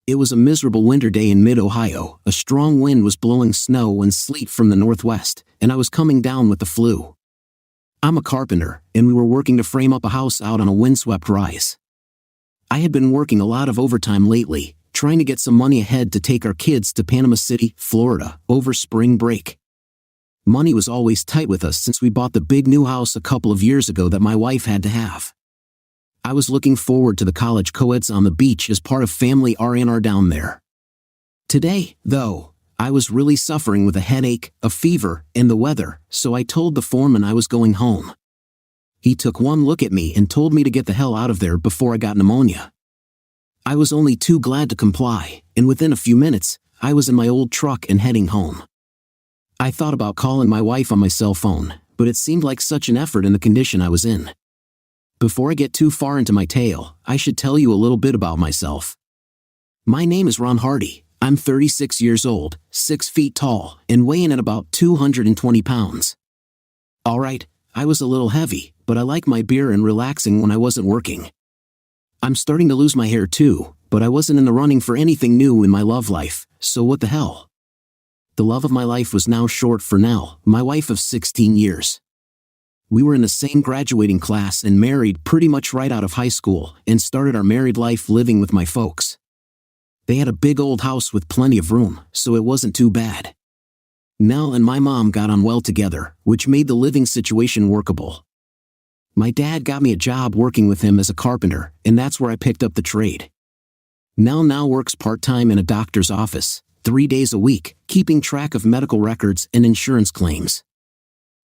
It was a miserable winter day in mid-Ohio. A strong wind was blowing snow and sleet from the northwest, and I was coming down with the flu. I'm a carpenter, and we were working to frame up a house out on a windswept rise. I had been working a lot of overtime lately, trying to get some money ahead to take our kids to Panama City, Florida, over spring break. Money was always tight with us since we bought the big new house a couple of years ago that my wife had to have. I was looking forward to the college co-eds on the beach as part of family R&R down there. Today, though, I was really suffering with a headache, a fever, and the weather, so I told the foreman I was going home. He took one look at me and told me to get the hell out of there before I got pneumonia. I was only too glad to comply, and within a few minutes, I was in my old truck and heading home. I thought about calling my wife on my cell phone, but it seemed like such an effort in the condition I was in. Before I get too far into my tale, I should tell you a little bit about myself. My name is Ron Hardy. I'm 36 years old, 6 feet tall, and weighing at about 220 pounds. Alright, I was a little heavy, but I like my beer and relaxing when I wasn't working. I'm starting to lose my hair too, but I wasn't in the running for anything new in my love life, so what the hell? The love of my life was now short for Nell, my wife of 16 years. We were in the same graduating class and married pretty much right out of high school and started our married life living with my folks. They had a big old house with plenty of room, so it wasn't too bad. Nell and my mom got on well together, which made the living situation workable. My dad got me a job working with him as a carpenter, and that's where I picked up the trade. Nell now works part-time in a doctor's office, 3 days a week, keeping track of medical records and insurance claims.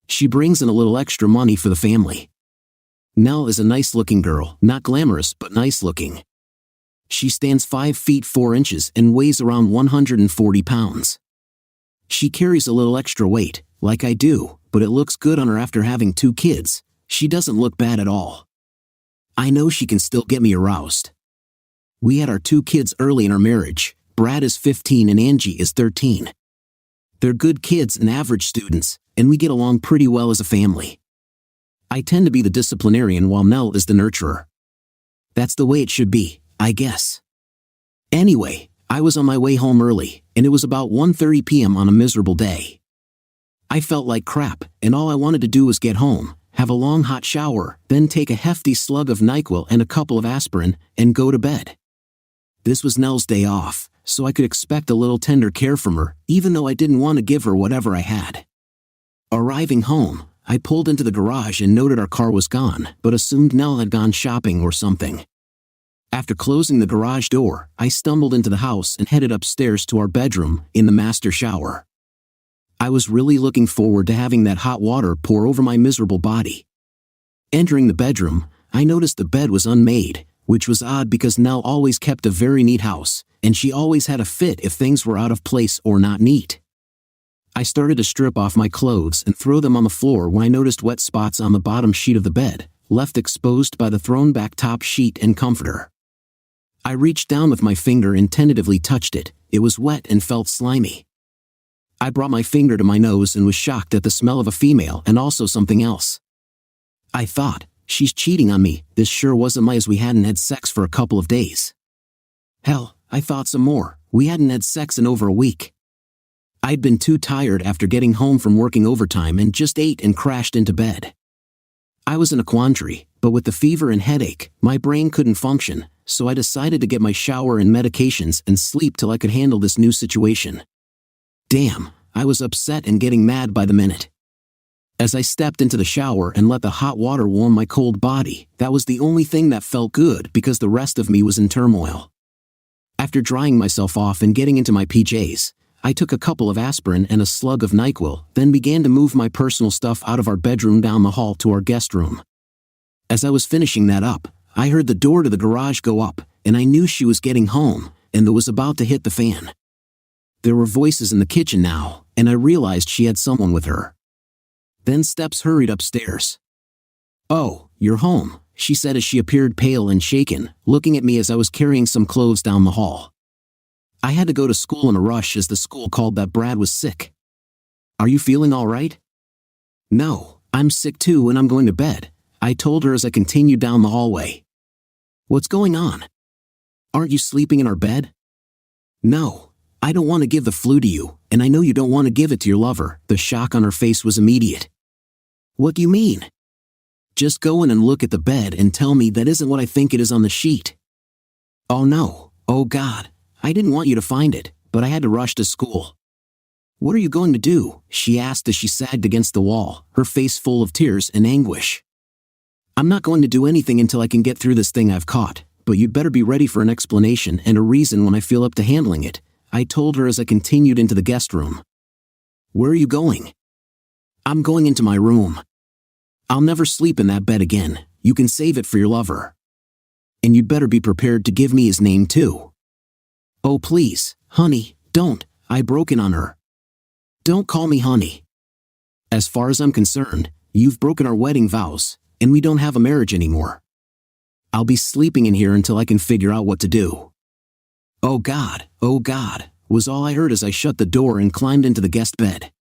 She brings in a little extra money for the family. Nell is a nice-looking girl, not glamorous but nice-looking. She stands 5 feet 4 inches and weighs around 140 pounds. She carries a little extra weight, like I do, but it looks good on her after having 2 kids. She doesn't look bad at all. I know she can still get me aroused. We had our 2 kids early in our marriage. Brad is 15 and Angie is 13. They're good kids and average students, and we get along pretty well as a family. I tend to be the disciplinarian while Nell is the nurturer. That's the way it should be, I guess. Anyway, I was on my way home early, and it was about 1:30 p.m. on a miserable day. I felt like crap, and all I wanted to do was get home, have a long hot shower, then take a hefty slug of NyQuil and a couple of aspirin, and go to bed. This was Nell's day off, so I could expect a little tender care from her, even though I didn't want to give her whatever I had. Arriving home, I pulled into the garage and noted our car was gone, but assumed Nell had gone shopping or something. After closing the garage door, I stumbled into the house and headed upstairs to our bedroom, in the master shower. I was really looking forward to having that hot water pour over my miserable body. Entering the bedroom, I noticed the bed was unmade, which was odd because Nell always kept a very neat house, and she always had a fit if things were out of place or not neat. I started to strip off my clothes and throw them on the floor when I noticed wet spots on the bottom sheet of the bed, left exposed by the thrown-back top sheet and comforter. I reached down with my finger and tentatively touched it. It was wet and felt slimy. I brought my finger to my nose and was shocked at the smell of a female and also something else. I thought, she's cheating on me. This sure wasn't my as we hadn't had sex for a couple of days. Hell, I thought some more. We hadn't had sex in over a week. I'd been too tired after getting home from working overtime and just ate and crashed into bed. I was in a quandary, but with the fever and headache, my brain couldn't function, so I decided to get my shower and medications and sleep till I could handle this new situation. Damn, I was upset and getting mad by the minute. As I stepped into the shower and let the hot water warm my cold body, that was the only thing that felt good because the rest of me was in turmoil. After drying myself off and getting into my PJs, I took a couple of aspirin and a slug of NyQuil, then began to move my personal stuff out of our bedroom down the hall to our guest room. As I was finishing that up, I heard the door to the garage go up, and I knew she was getting home, and it was about to hit the fan. There were voices in the kitchen now, and I realized she had someone with her. Then steps hurried upstairs. "Oh, you're home," she said as she appeared pale and shaken, looking at me as I was carrying some clothes down the hall. I had to go to school in a rush as the school called that Brad was sick. "Are you feeling all right?" "No, I'm sick too and I'm going to bed," I told her as I continued down the hallway. "What's going on? Aren't you sleeping in our bed?" No, I don't want to give the flu to you, and I know you don't want to give it to your lover. The shock on her face was immediate. What do you mean? Just go in and look at the bed and tell me that isn't what I think it is on the sheet. Oh no, oh God, I didn't want you to find it, but I had to rush to school. What are you going to do? She asked as she sagged against the wall, her face full of tears and anguish. I'm not going to do anything until I can get through this thing I've caught, but you'd better be ready for an explanation and a reason when I feel up to handling it, I told her as I continued into the guest room. Where are you going? I'm going into my room. I'll never sleep in that bed again. You can save it for your lover. And you'd better be prepared to give me his name too. Oh please, honey, don't, I broke in on her. Don't call me honey. As far as I'm concerned, you've broken our wedding vows, and we don't have a marriage anymore. I'll be sleeping in here until I can figure out what to do. Oh God, was all I heard as I shut the door and climbed into the guest bed.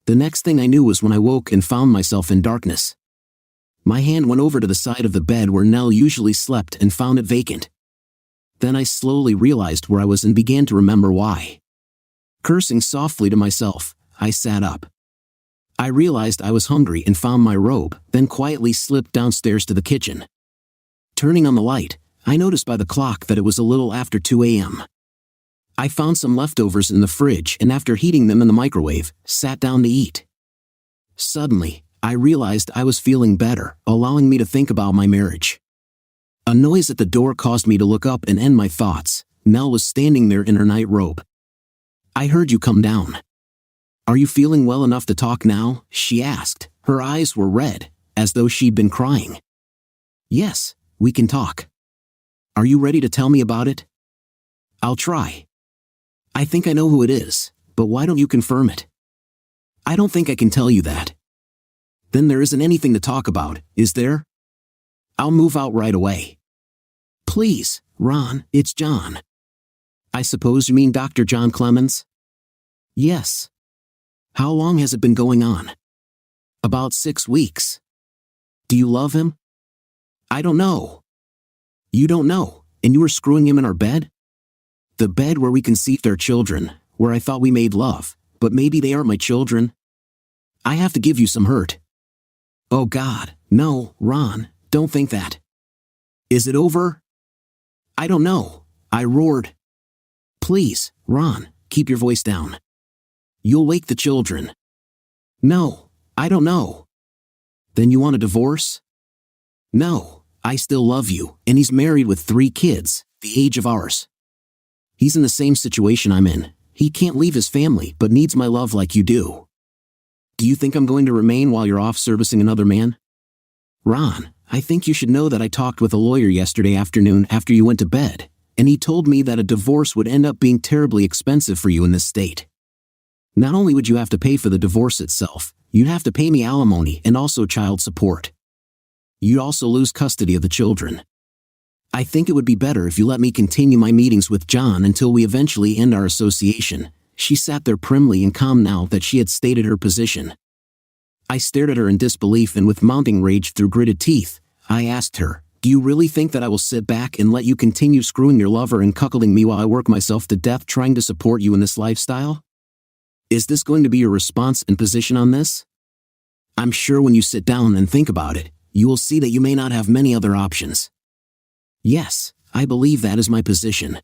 The next thing I knew was when I woke and found myself in darkness. My hand went over to the side of the bed where Nell usually slept and found it vacant. Then I slowly realized where I was and began to remember why. Cursing softly to myself, I sat up. I realized I was hungry and found my robe, then quietly slipped downstairs to the kitchen. Turning on the light, I noticed by the clock that it was a little after 2 a.m. I found some leftovers in the fridge and after heating them in the microwave, sat down to eat. Suddenly, I realized I was feeling better, allowing me to think about my marriage. A noise at the door caused me to look up and end my thoughts. Nell was standing there in her night robe. I heard you come down. Are you feeling well enough to talk now? She asked. Her eyes were red, as though she'd been crying. Yes, we can talk. Are you ready to tell me about it? I'll try. I think I know who it is, but why don't you confirm it? I don't think I can tell you that. Then there isn't anything to talk about, is there? I'll move out right away. Please, Ron, it's John. I suppose you mean Dr. John Clemens? Yes. How long has it been going on? About 6 weeks. Do you love him? I don't know. You don't know, and you were screwing him in our bed? The bed where we conceived our children, where I thought we made love, but maybe they aren't my children? I have to give you some hurt. Oh God, no, Ron, don't think that. Is it over? I don't know, I roared. Please, Ron, keep your voice down. You'll wake the children. No, I don't know. Then you want a divorce? No, I still love you, and he's married with 3 kids, the age of ours. He's in the same situation I'm in. He can't leave his family but needs my love like you do. Do you think I'm going to remain while you're off servicing another man? Ron, I think you should know that I talked with a lawyer yesterday afternoon after you went to bed, and he told me that a divorce would end up being terribly expensive for you in this state. Not only would you have to pay for the divorce itself, you'd have to pay me alimony and also child support. You'd also lose custody of the children. I think it would be better if you let me continue my meetings with John until we eventually end our association. She sat there primly and calm now that she had stated her position. I stared at her in disbelief and with mounting rage through gritted teeth, I asked her, do you really think that I will sit back and let you continue screwing your lover and cuckolding me while I work myself to death trying to support you in this lifestyle? Is this going to be your response and position on this? I'm sure when you sit down and think about it, you will see that you may not have many other options. Yes, I believe that is my position.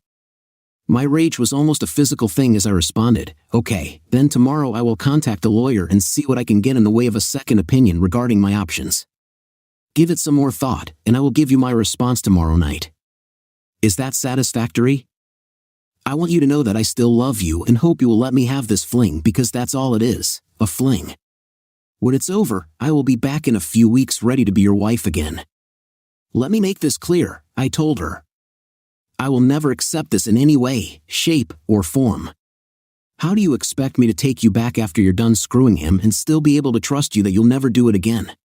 My rage was almost a physical thing as I responded, okay, then tomorrow I will contact a lawyer and see what I can get in the way of a second opinion regarding my options. Give it some more thought, and I will give you my response tomorrow night. Is that satisfactory? I want you to know that I still love you and hope you will let me have this fling because that's all it is, a fling. When it's over, I will be back in a few weeks ready to be your wife again. Let me make this clear, I told her. I will never accept this in any way, shape, or form. How do you expect me to take you back after you're done screwing him and still be able to trust you that you'll never do it again?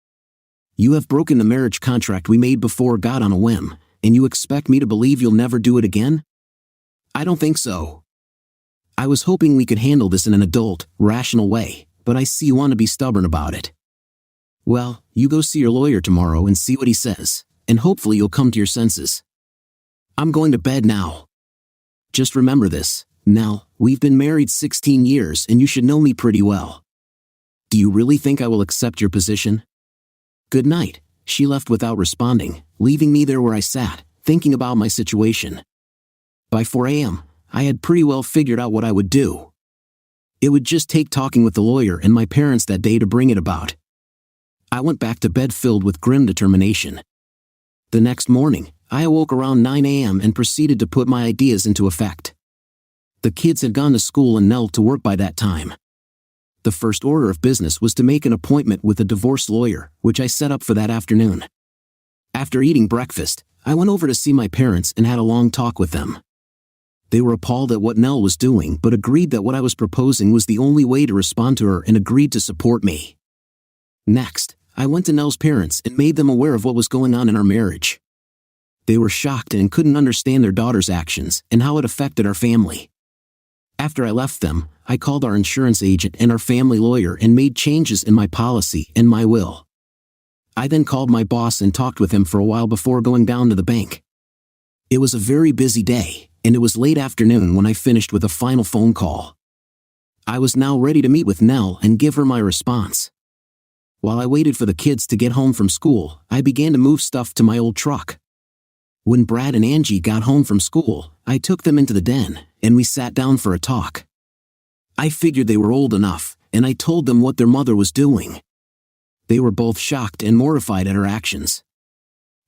You have broken the marriage contract we made before God on a whim, and you expect me to believe you'll never do it again? I don't think so. I was hoping we could handle this in an adult, rational way, but I see you want to be stubborn about it. Well, you go see your lawyer tomorrow and see what he says, and hopefully you'll come to your senses. I'm going to bed now. Just remember this, Nell, we've been married 16 years and you should know me pretty well. Do you really think I will accept your position? Good night." She left without responding, leaving me there where I sat, thinking about my situation. By 4 a.m., I had pretty well figured out what I would do. It would just take talking with the lawyer and my parents that day to bring it about. I went back to bed filled with grim determination. The next morning, I awoke around 9 a.m. and proceeded to put my ideas into effect. The kids had gone to school and Nell to work by that time. The first order of business was to make an appointment with a divorce lawyer, which I set up for that afternoon. After eating breakfast, I went over to see my parents and had a long talk with them. They were appalled at what Nell was doing but agreed that what I was proposing was the only way to respond to her and agreed to support me. Next, I went to Nell's parents and made them aware of what was going on in our marriage. They were shocked and couldn't understand their daughter's actions and how it affected our family. After I left them, I called our insurance agent and our family lawyer and made changes in my policy and my will. I then called my boss and talked with him for a while before going down to the bank. It was a very busy day, and it was late afternoon when I finished with a final phone call. I was now ready to meet with Nell and give her my response. While I waited for the kids to get home from school, I began to move stuff to my old truck. When Brad and Angie got home from school, I took them into the den, and we sat down for a talk. I figured they were old enough, and I told them what their mother was doing. They were both shocked and mortified at her actions.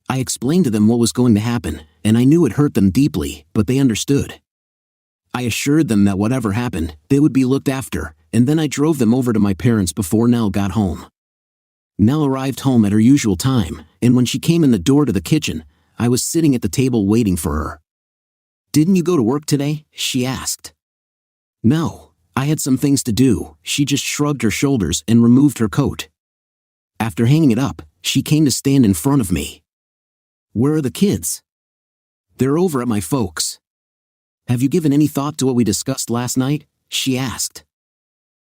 I explained to them what was going to happen, and I knew it hurt them deeply, but they understood. I assured them that whatever happened, they would be looked after, and then I drove them over to my parents before Nell got home. Nell arrived home at her usual time, and when she came in the door to the kitchen, I was sitting at the table waiting for her. "Didn't you go to work today?" she asked. "No, I had some things to do." She just shrugged her shoulders and removed her coat. After hanging it up, she came to stand in front of me. "Where are the kids?" "They're over at my folks'." "Have you given any thought to what we discussed last night?" she asked.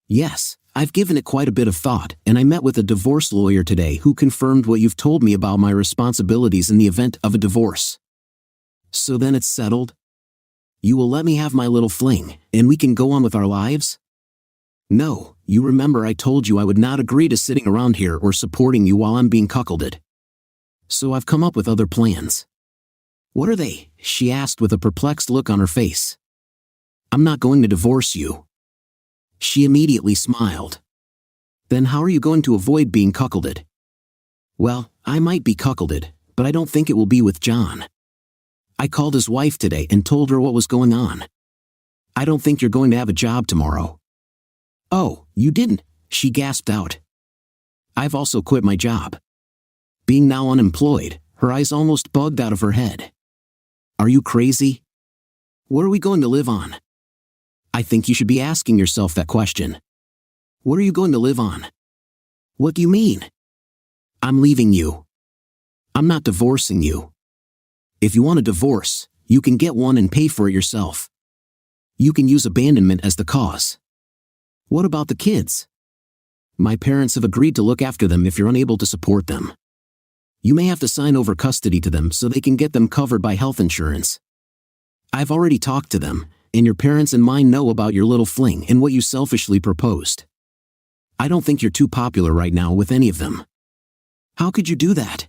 "Yes, I've given it quite a bit of thought, and I met with a divorce lawyer today who confirmed what you've told me about my responsibilities in the event of a divorce." "So then it's settled? You will let me have my little fling, and we can go on with our lives?" "No, you remember I told you I would not agree to sitting around here or supporting you while I'm being cuckolded. So I've come up with other plans." "What are they?" she asked with a perplexed look on her face. "I'm not going to divorce you." She immediately smiled. "Then how are you going to avoid being cuckolded?" "Well, I might be cuckolded, but I don't think it will be with John. I called his wife today and told her what was going on. I don't think you're going to have a job tomorrow." "Oh, you didn't?" she gasped out. "I've also quit my job." Being now unemployed, her eyes almost bugged out of her head. "Are you crazy? What are we going to live on?" "I think you should be asking yourself that question. What are you going to live on?" "What do you mean?" "I'm leaving you. I'm not divorcing you. If you want a divorce, you can get one and pay for it yourself. You can use abandonment as the cause." "What about the kids?" "My parents have agreed to look after them if you're unable to support them. You may have to sign over custody to them so they can get them covered by health insurance. I've already talked to them, and your parents and mine know about your little fling and what you selfishly proposed. I don't think you're too popular right now with any of them." "How could you do that?"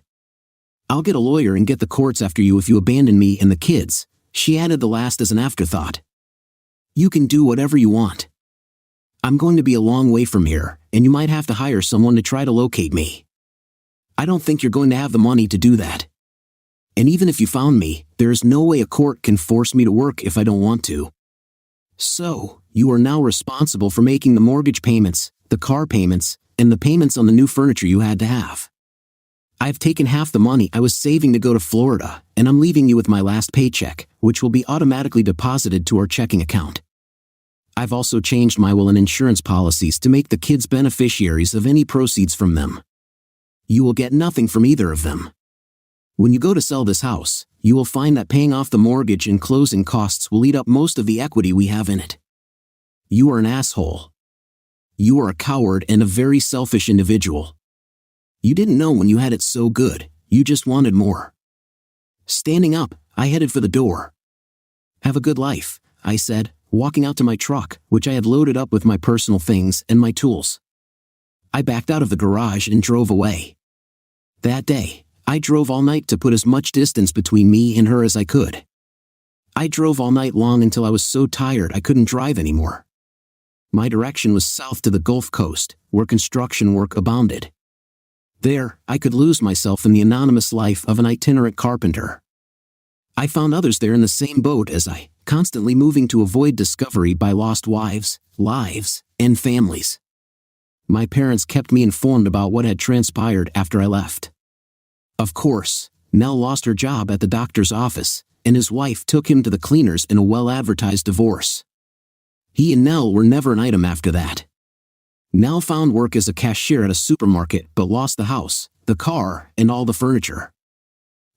"I'll get a lawyer and get the courts after you if you abandon me and the kids," she added the last as an afterthought. "You can do whatever you want. I'm going to be a long way from here, and you might have to hire someone to try to locate me. I don't think you're going to have the money to do that. And even if you found me, there is no way a court can force me to work if I don't want to. So, you are now responsible for making the mortgage payments, the car payments, and the payments on the new furniture you had to have. I've taken half the money I was saving to go to Florida, and I'm leaving you with my last paycheck, which will be automatically deposited to our checking account. I've also changed my will and insurance policies to make the kids beneficiaries of any proceeds from them. You will get nothing from either of them. When you go to sell this house, you will find that paying off the mortgage and closing costs will eat up most of the equity we have in it. You are an asshole. You are a coward and a very selfish individual. You didn't know when you had it so good, you just wanted more." Standing up, I headed for the door. "Have a good life," I said, walking out to my truck, which I had loaded up with my personal things and my tools. I backed out of the garage and drove away. That day, I drove all night to put as much distance between me and her as I could. I drove all night long until I was so tired I couldn't drive anymore. My direction was south to the Gulf Coast, where construction work abounded. There, I could lose myself in the anonymous life of an itinerant carpenter. I found others there in the same boat as I, constantly moving to avoid discovery by lost wives, lives, and families. My parents kept me informed about what had transpired after I left. Of course, Nell lost her job at the doctor's office, and his wife took him to the cleaners in a well-advertised divorce. He and Nell were never an item after that. Nell found work as a cashier at a supermarket but lost the house, the car, and all the furniture.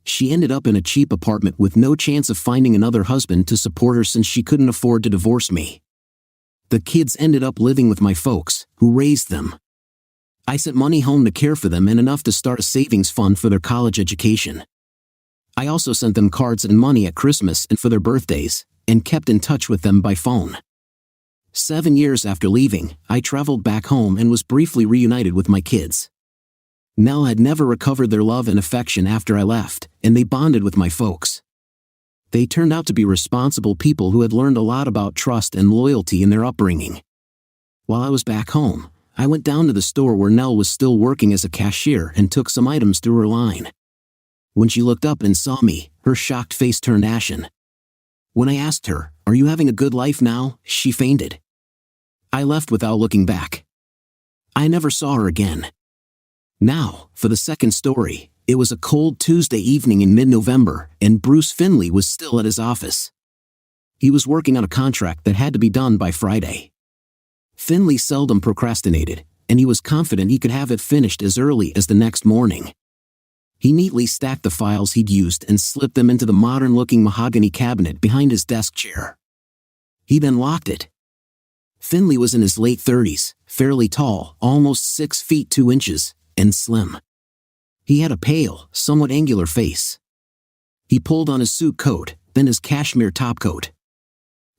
She ended up in a cheap apartment with no chance of finding another husband to support her since she couldn't afford to divorce me. The kids ended up living with my folks, who raised them. I sent money home to care for them and enough to start a savings fund for their college education. I also sent them cards and money at Christmas and for their birthdays, and kept in touch with them by phone. 7 years after leaving, I traveled back home and was briefly reunited with my kids. Nell had never recovered their love and affection after I left, and they bonded with my folks. They turned out to be responsible people who had learned a lot about trust and loyalty in their upbringing. While I was back home, I went down to the store where Nell was still working as a cashier and took some items through her line. When she looked up and saw me, her shocked face turned ashen. When I asked her, "Are you having a good life now?" she fainted. I left without looking back. I never saw her again. Now, for the second story, it was a cold Tuesday evening in mid-November, and Bruce Finley was still at his office. He was working on a contract that had to be done by Friday. Finley seldom procrastinated, and he was confident he could have it finished as early as the next morning. He neatly stacked the files he'd used and slipped them into the modern-looking mahogany cabinet behind his desk chair. He then locked it. Finley was in his late 30s, fairly tall, almost 6 feet 2 inches, and slim. He had a pale, somewhat angular face. He pulled on his suit coat, then his cashmere topcoat.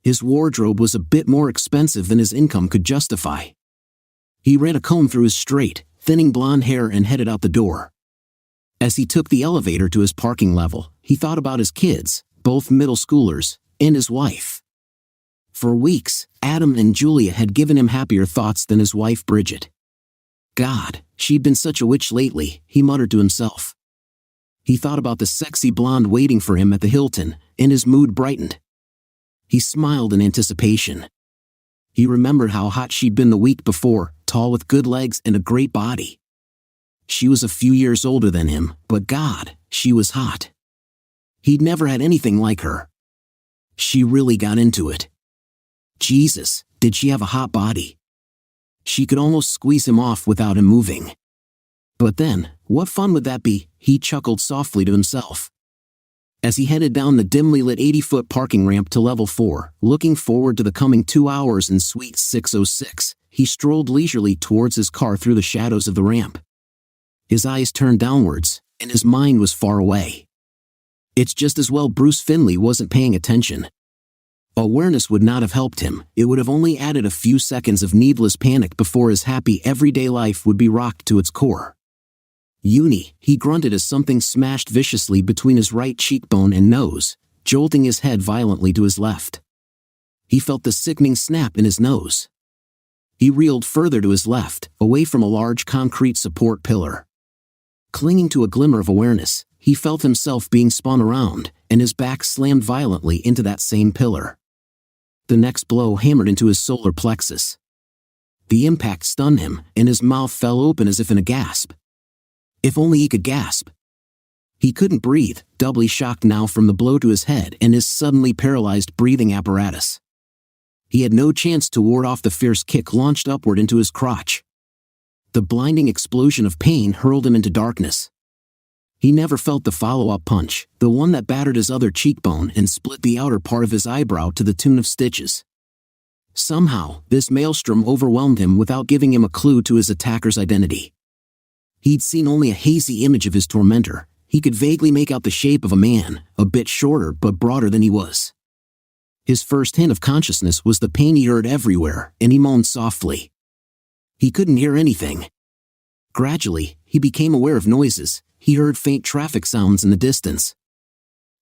His wardrobe was a bit more expensive than his income could justify. He ran a comb through his straight, thinning blonde hair and headed out the door. As he took the elevator to his parking level, he thought about his kids, both middle schoolers, and his wife. For weeks, Adam and Julia had given him happier thoughts than his wife Bridget. God, she'd been such a witch lately, he muttered to himself. He thought about the sexy blonde waiting for him at the Hilton, and his mood brightened. He smiled in anticipation. He remembered how hot she'd been the week before, tall with good legs and a great body. She was a few years older than him, but God, she was hot. He'd never had anything like her. She really got into it. Jesus, did she have a hot body? She could almost squeeze him off without him moving. But then, what fun would that be? He chuckled softly to himself. As he headed down the dimly lit 80-foot parking ramp to level 4, looking forward to the coming 2 hours in Suite 606, he strolled leisurely towards his car through the shadows of the ramp. His eyes turned downwards, and his mind was far away. It's just as well Bruce Finley wasn't paying attention. Awareness would not have helped him, it would have only added a few seconds of needless panic before his happy everyday life would be rocked to its core. Uni, he grunted as something smashed viciously between his right cheekbone and nose, jolting his head violently to his left. He felt the sickening snap in his nose. He reeled further to his left, away from a large concrete support pillar. Clinging to a glimmer of awareness, he felt himself being spun around, and his back slammed violently into that same pillar. The next blow hammered into his solar plexus. The impact stunned him, and his mouth fell open as if in a gasp. If only he could gasp. He couldn't breathe, doubly shocked now from the blow to his head and his suddenly paralyzed breathing apparatus. He had no chance to ward off the fierce kick launched upward into his crotch. The blinding explosion of pain hurled him into darkness. He never felt the follow-up punch, the one that battered his other cheekbone and split the outer part of his eyebrow to the tune of stitches. Somehow, this maelstrom overwhelmed him without giving him a clue to his attacker's identity. He'd seen only a hazy image of his tormentor. He could vaguely make out the shape of a man, a bit shorter but broader than he was. His first hint of consciousness was the pain he heard everywhere, and he moaned softly. He couldn't hear anything. Gradually, he became aware of noises. He heard faint traffic sounds in the distance.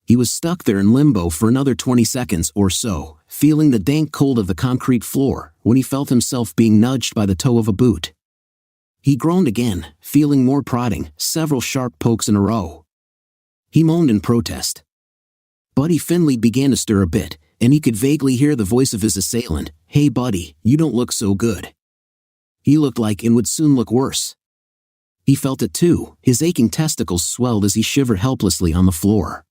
He was stuck there in limbo for another 20 seconds or so, feeling the dank cold of the concrete floor, when he felt himself being nudged by the toe of a boot. He groaned again, feeling more prodding, several sharp pokes in a row. He moaned in protest. Buddy Finley began to stir a bit, and he could vaguely hear the voice of his assailant. "Hey buddy, you don't look so good." He looked like and would soon look worse. He felt it too. His aching testicles swelled as he shivered helplessly on the floor.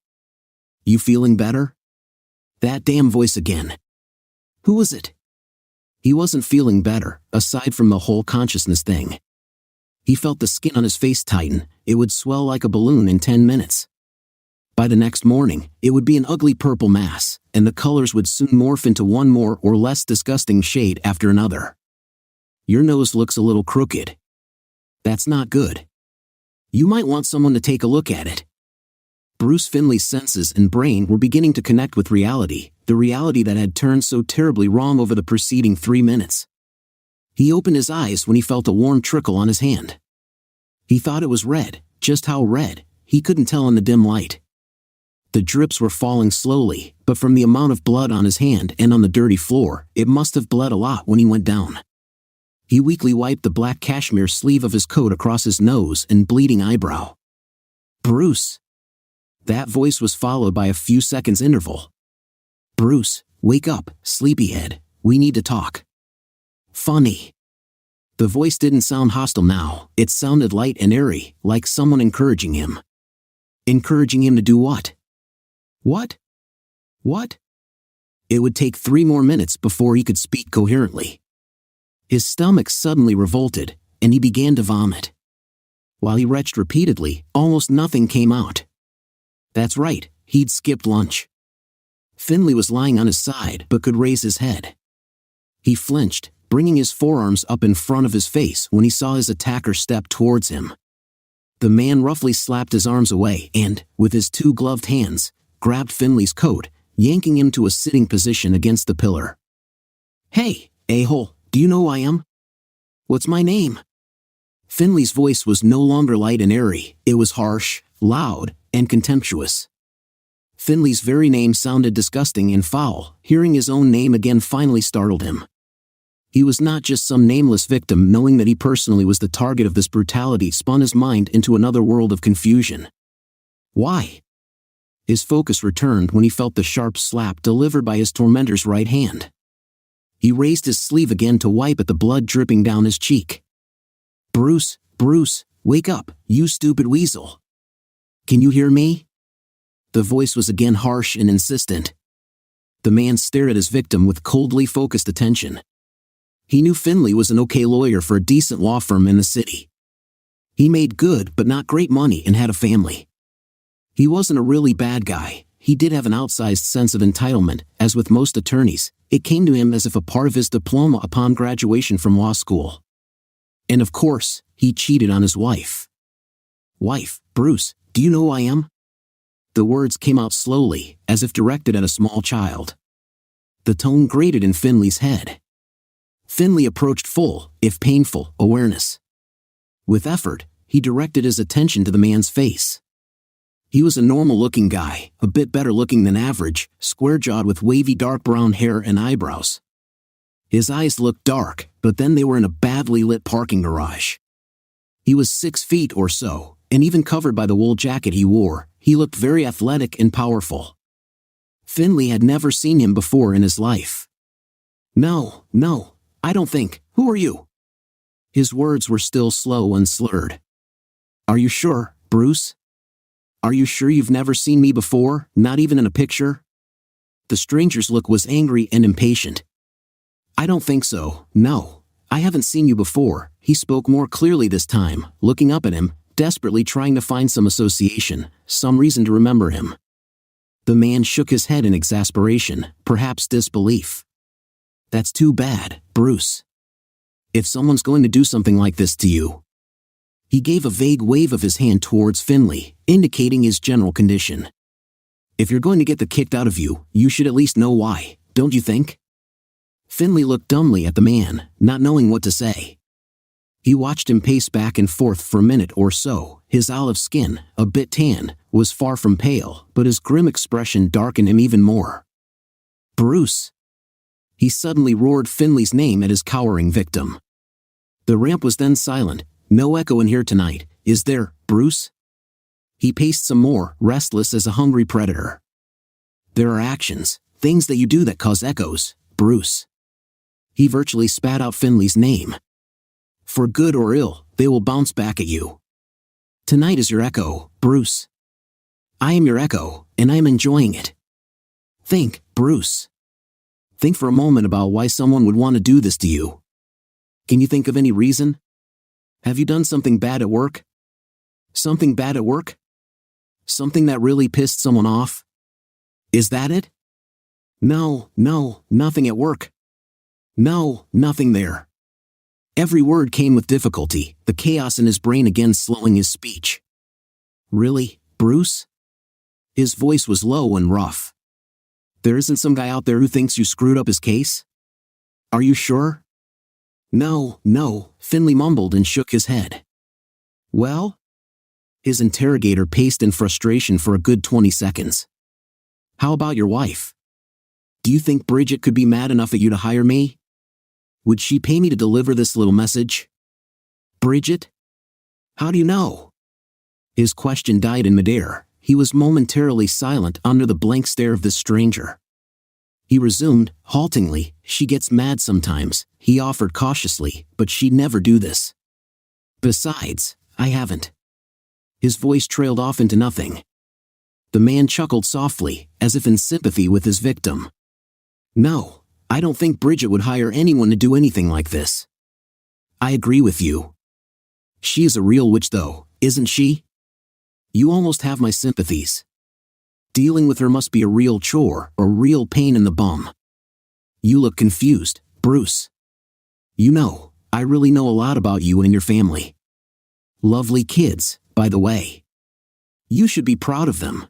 "You feeling better?" That damn voice again. Who was it? He wasn't feeling better, aside from the whole consciousness thing. He felt the skin on his face tighten. It would swell like a balloon in 10 minutes. By the next morning, it would be an ugly purple mass, and the colors would soon morph into one more or less disgusting shade after another. "Your nose looks a little crooked. That's not good. You might want someone to take a look at it." Bruce Finley's senses and brain were beginning to connect with reality, the reality that had turned so terribly wrong over the preceding 3 minutes. He opened his eyes when he felt a warm trickle on his hand. He thought it was red. Just how red, he couldn't tell in the dim light. The drips were falling slowly, but from the amount of blood on his hand and on the dirty floor, it must have bled a lot when he went down. He weakly wiped the black cashmere sleeve of his coat across his nose and bleeding eyebrow. "Bruce." That voice was followed by a few seconds interval. "Bruce, wake up, sleepyhead, we need to talk." "Funny." The voice didn't sound hostile now, it sounded light and airy, like someone encouraging him. Encouraging him to do what? What? What? It would take 3 more minutes before he could speak coherently. His stomach suddenly revolted, and he began to vomit. While he retched repeatedly, almost nothing came out. That's right, he'd skipped lunch. Finley was lying on his side but could raise his head. He flinched, bringing his forearms up in front of his face when he saw his attacker step towards him. The man roughly slapped his arms away and, with his 2 gloved hands, grabbed Finley's coat, yanking him to a sitting position against the pillar. "Hey, a-hole, do you know who I am? What's my name?" Finley's voice was no longer light and airy, it was harsh, loud, and contemptuous. Finley's very name sounded disgusting and foul. Hearing his own name again finally startled him. He was not just some nameless victim. Knowing that he personally was the target of this brutality spun his mind into another world of confusion. Why? His focus returned when he felt the sharp slap delivered by his tormentor's right hand. He raised his sleeve again to wipe at the blood dripping down his cheek. "Bruce, Bruce, wake up, you stupid weasel. Can you hear me?" The voice was again harsh and insistent. The man stared at his victim with coldly focused attention. He knew Finley was an okay lawyer for a decent law firm in the city. He made good but not great money and had a family. He wasn't a really bad guy. He did have an outsized sense of entitlement. As with most attorneys, it came to him as if a part of his diploma upon graduation from law school. And of course, he cheated on his wife. "Wife, Bruce, do you know who I am?" The words came out slowly, as if directed at a small child. The tone grated in Finley's head. Finley approached full, if painful, awareness. With effort, he directed his attention to the man's face. He was a normal-looking guy, a bit better looking than average, square-jawed with wavy dark brown hair and eyebrows. His eyes looked dark, but then they were in a badly lit parking garage. He was 6 feet or so, and even covered by the wool jacket he wore, he looked very athletic and powerful. Finley had never seen him before in his life. No, I don't think. Who are you?" His words were still slow and slurred. "Are you sure, Bruce? Are you sure you've never seen me before, not even in a picture?" The stranger's look was angry and impatient. "I don't think so, no. I haven't seen you before." He spoke more clearly this time, looking up at him, desperately trying to find some association, some reason to remember him. The man shook his head in exasperation, perhaps disbelief. "That's too bad, Bruce. If someone's going to do something like this to you." He gave a vague wave of his hand towards Finley, indicating his general condition. "If you're going to get the kicked out of you, you should at least know why. don't you think? Finley looked dumbly at the man, not knowing what to say. He watched him pace back and forth for a minute or so. His olive skin, a bit tan, was far from pale, but his grim expression darkened him even more. "Bruce!" He suddenly roared Finley's name at his cowering victim. The ramp was then silent. "No echo in here tonight, is there, Bruce?" He paced some more, restless as a hungry predator. "There are actions, things that you do that cause echoes, Bruce." He virtually spat out Finley's name. "For good or ill, they will bounce back at you. Tonight is your echo, Bruce. I am your echo, and I am enjoying it. Think, Bruce. Think for a moment about why someone would want to do this to you. Can you think of any reason? Have you done something bad at work? Something bad at work? Something that really pissed someone off? Is that it? No, nothing at work. No, nothing there." Every word came with difficulty, the chaos in his brain again slowing his speech. "Really, Bruce?" His voice was low and rough. "There isn't some guy out there who thinks you screwed up his case? Are you sure?" No, Finley mumbled and shook his head. "Well?" His interrogator paced in frustration for a good 20 seconds. "How about your wife? Do you think Bridget could be mad enough at you to hire me? Would she pay me to deliver this little message?" "Bridget? How do you know?" His question died in midair. He was momentarily silent under the blank stare of this stranger. He resumed, haltingly, "She gets mad sometimes," he offered cautiously, "but she'd never do this. Besides, I haven't." His voice trailed off into nothing. The man chuckled softly, as if in sympathy with his victim. "No, I don't think Bridget would hire anyone to do anything like this. I agree with you. She is a real witch though, isn't she? You almost have my sympathies. Dealing with her must be a real chore, a real pain in the bum. You look confused, Bruce. You know, I really know a lot about you and your family. Lovely kids, by the way. You should be proud of them.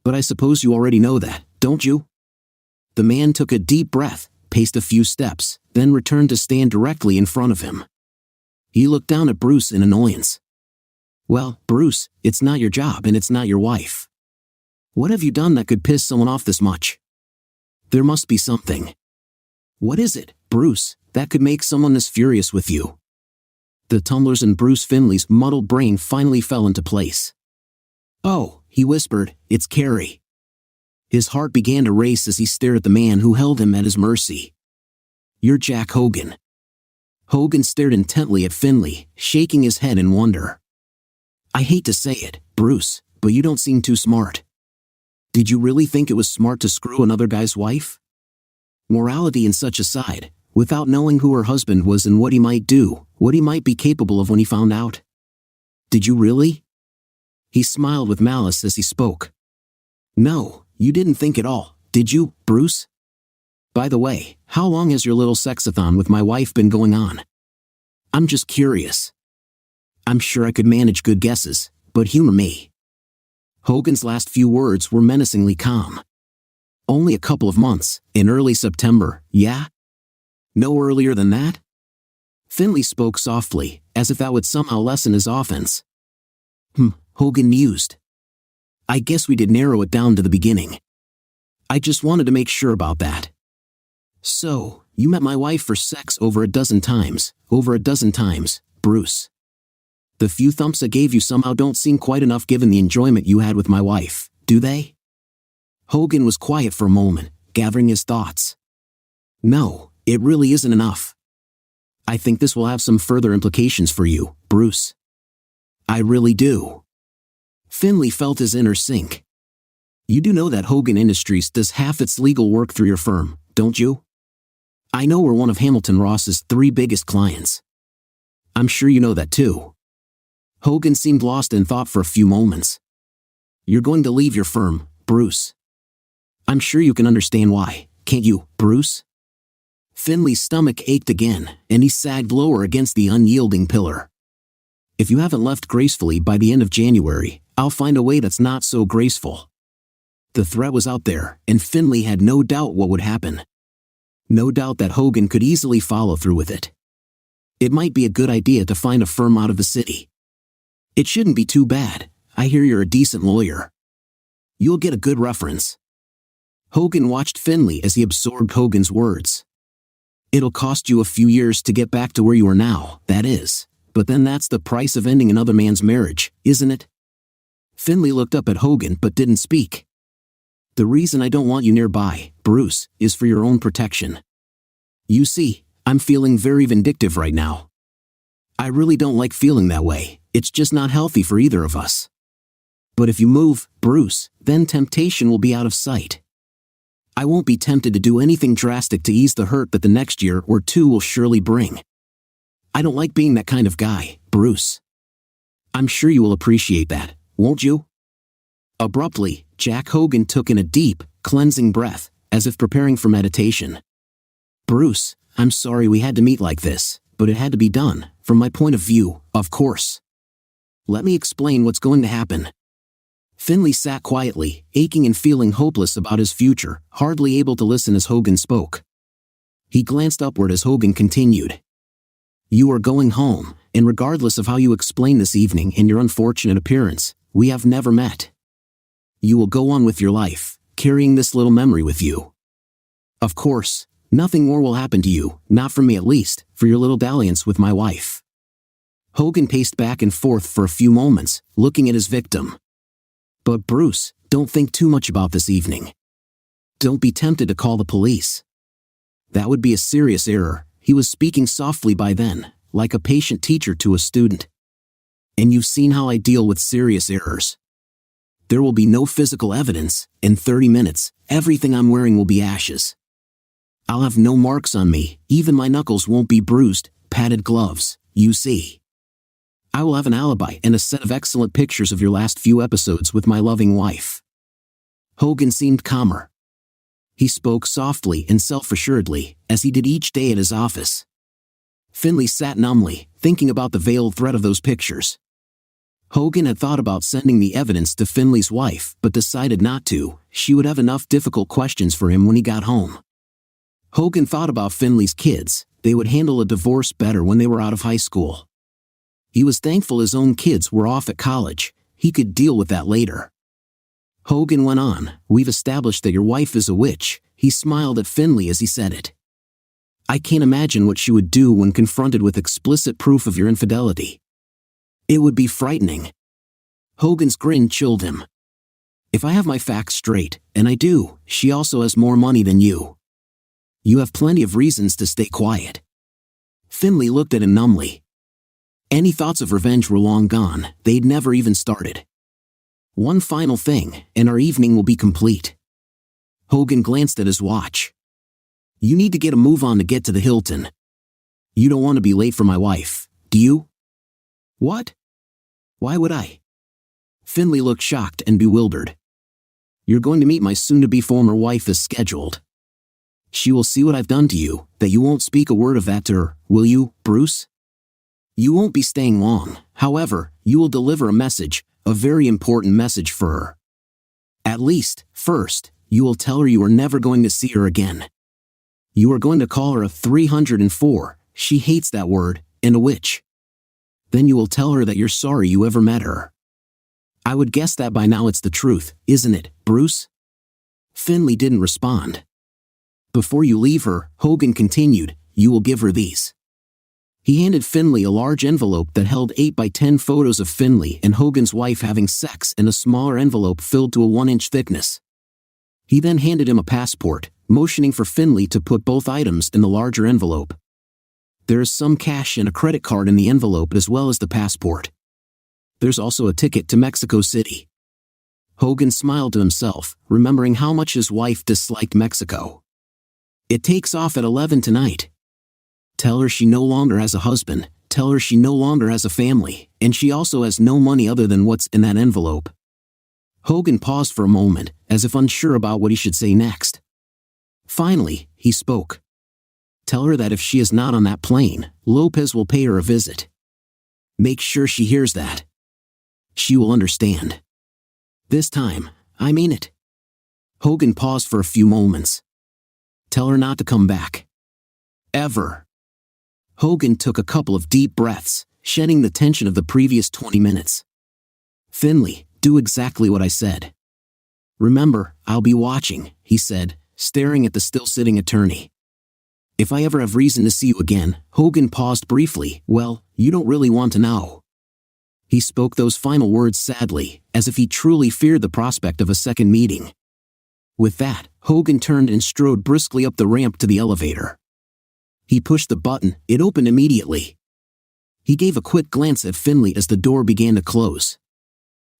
But I suppose you already know that, don't you?" The man took a deep breath, paced a few steps, then returned to stand directly in front of him. He looked down at Bruce in annoyance. "Well, Bruce, it's not your job and it's not your wife. What have you done that could piss someone off this much? There must be something. What is it, Bruce, that could make someone this furious with you?" The tumblers in Bruce Finley's muddled brain finally fell into place. "Oh," he whispered, "it's Carrie." His heart began to race as he stared at the man who held him at his mercy. "You're Jack Hogan." Hogan stared intently at Finley, shaking his head in wonder. "I hate to say it, Bruce, but you don't seem too smart. Did you really think it was smart to screw another guy's wife? Morality and such aside, without knowing who her husband was and what he might do, what he might be capable of when he found out? Did you really?" He smiled with malice as he spoke. "No, you didn't think at all, did you, Bruce? By the way, how long has your little sexathon with my wife been going on? I'm just curious. I'm sure I could manage good guesses, but humor me." Hogan's last few words were menacingly calm. "Only a couple of months, in early September, yeah? No earlier than that?" Finley spoke softly, as if that would somehow lessen his offense. Hogan mused. "I guess we did narrow it down to the beginning. I just wanted to make sure about that. So, you met my wife for sex over a dozen times, Bruce. The few thumps I gave you somehow don't seem quite enough given the enjoyment you had with my wife, do they?" Hogan was quiet for a moment, gathering his thoughts. "No, it really isn't enough. I think this will have some further implications for you, Bruce. I really do." Finley felt his inner sink. "You do know that Hogan Industries does half its legal work through your firm, don't you? I know we're one of Hamilton Ross's 3 biggest clients. I'm sure you know that too." Hogan seemed lost in thought for a few moments. "You're going to leave your firm, Bruce. I'm sure you can understand why, can't you, Bruce?" Finley's stomach ached again, and he sagged lower against the unyielding pillar. "If you haven't left gracefully by the end of January, I'll find a way that's not so graceful." The threat was out there, and Finley had no doubt what would happen. No doubt that Hogan could easily follow through with it. It might be a good idea to find a firm out of the city. It shouldn't be too bad. I hear you're a decent lawyer. You'll get a good reference. Hogan watched Finley as he absorbed Hogan's words. It'll cost you a few years to get back to where you are now, that is. But then that's the price of ending another man's marriage, isn't it? Finley looked up at Hogan but didn't speak. The reason I don't want you nearby, Bruce, is for your own protection. You see, I'm feeling very vindictive right now. I really don't like feeling that way. It's just not healthy for either of us. But if you move, Bruce, then temptation will be out of sight. I won't be tempted to do anything drastic to ease the hurt that the next year or two will surely bring. I don't like being that kind of guy, Bruce. I'm sure you will appreciate that, won't you? Abruptly, Jack Hogan took in a deep, cleansing breath, as if preparing for meditation. Bruce, I'm sorry we had to meet like this, but it had to be done, from my point of view, of course. Let me explain what's going to happen. Finley sat quietly, aching and feeling hopeless about his future, hardly able to listen as Hogan spoke. He glanced upward as Hogan continued. You are going home, and regardless of how you explain this evening and your unfortunate appearance, we have never met. You will go on with your life, carrying this little memory with you. Of course, nothing more will happen to you, not from me at least, for your little dalliance with my wife. Hogan paced back and forth for a few moments, looking at his victim. But Bruce, don't think too much about this evening. Don't be tempted to call the police. That would be a serious error. He was speaking softly by then, like a patient teacher to a student. And you've seen how I deal with serious errors. There will be no physical evidence. In 30 minutes, everything I'm wearing will be ashes. I'll have no marks on me, even my knuckles won't be bruised, padded gloves, you see. I will have an alibi and a set of excellent pictures of your last few episodes with my loving wife. Hogan seemed calmer. He spoke softly and self-assuredly, as he did each day at his office. Finley sat numbly, thinking about the veiled threat of those pictures. Hogan had thought about sending the evidence to Finley's wife, but decided not to. She would have enough difficult questions for him when he got home. Hogan thought about Finley's kids. They would handle a divorce better when they were out of high school. He was thankful his own kids were off at college. He could deal with that later. Hogan went on, we've established that your wife is a witch. He smiled at Finley as he said it. I can't imagine what she would do when confronted with explicit proof of your infidelity. It would be frightening. Hogan's grin chilled him. If I have my facts straight, and I do, she also has more money than you. You have plenty of reasons to stay quiet. Finley looked at him numbly. Any thoughts of revenge were long gone, they'd never even started. One final thing, and our evening will be complete. Hogan glanced at his watch. You need to get a move on to get to the Hilton. You don't want to be late for my wife, do you? What? Why would I? Finley looked shocked and bewildered. You're going to meet my soon-to-be former wife as scheduled. She will see what I've done to you, that you won't speak a word of that to her, will you, Bruce? You won't be staying long, however, you will deliver a message, a very important message for her. At least, first, you will tell her you are never going to see her again. You are going to call her a 304, she hates that word, and a witch. Then you will tell her that you're sorry you ever met her. I would guess that by now it's the truth, isn't it, Bruce? Finley didn't respond. Before you leave her, Hogan continued, you will give her these. He handed Finley a large envelope that held 8 by 10 photos of Finley and Hogan's wife having sex and a smaller envelope filled to a 1-inch thickness. He then handed him a passport, motioning for Finley to put both items in the larger envelope. There is some cash and a credit card in the envelope as well as the passport. There's also a ticket to Mexico City. Hogan smiled to himself, remembering how much his wife disliked Mexico. It takes off at 11 tonight. Tell her she no longer has a husband, tell her she no longer has a family, and she also has no money other than what's in that envelope. Hogan paused for a moment, as if unsure about what he should say next. Finally, he spoke. Tell her that if she is not on that plane, Lopez will pay her a visit. Make sure she hears that. She will understand. This time, I mean it. Hogan paused for a few moments. Tell her not to come back. Ever. Hogan took a couple of deep breaths, shedding the tension of the previous 20 minutes. Finley, do exactly what I said. Remember, I'll be watching, he said, staring at the still-sitting attorney. If I ever have reason to see you again, Hogan paused briefly. Well, you don't really want to know. He spoke those final words sadly, as if he truly feared the prospect of a second meeting. With that, Hogan turned and strode briskly up the ramp to the elevator. He pushed the button, it opened immediately. He gave a quick glance at Finley as the door began to close.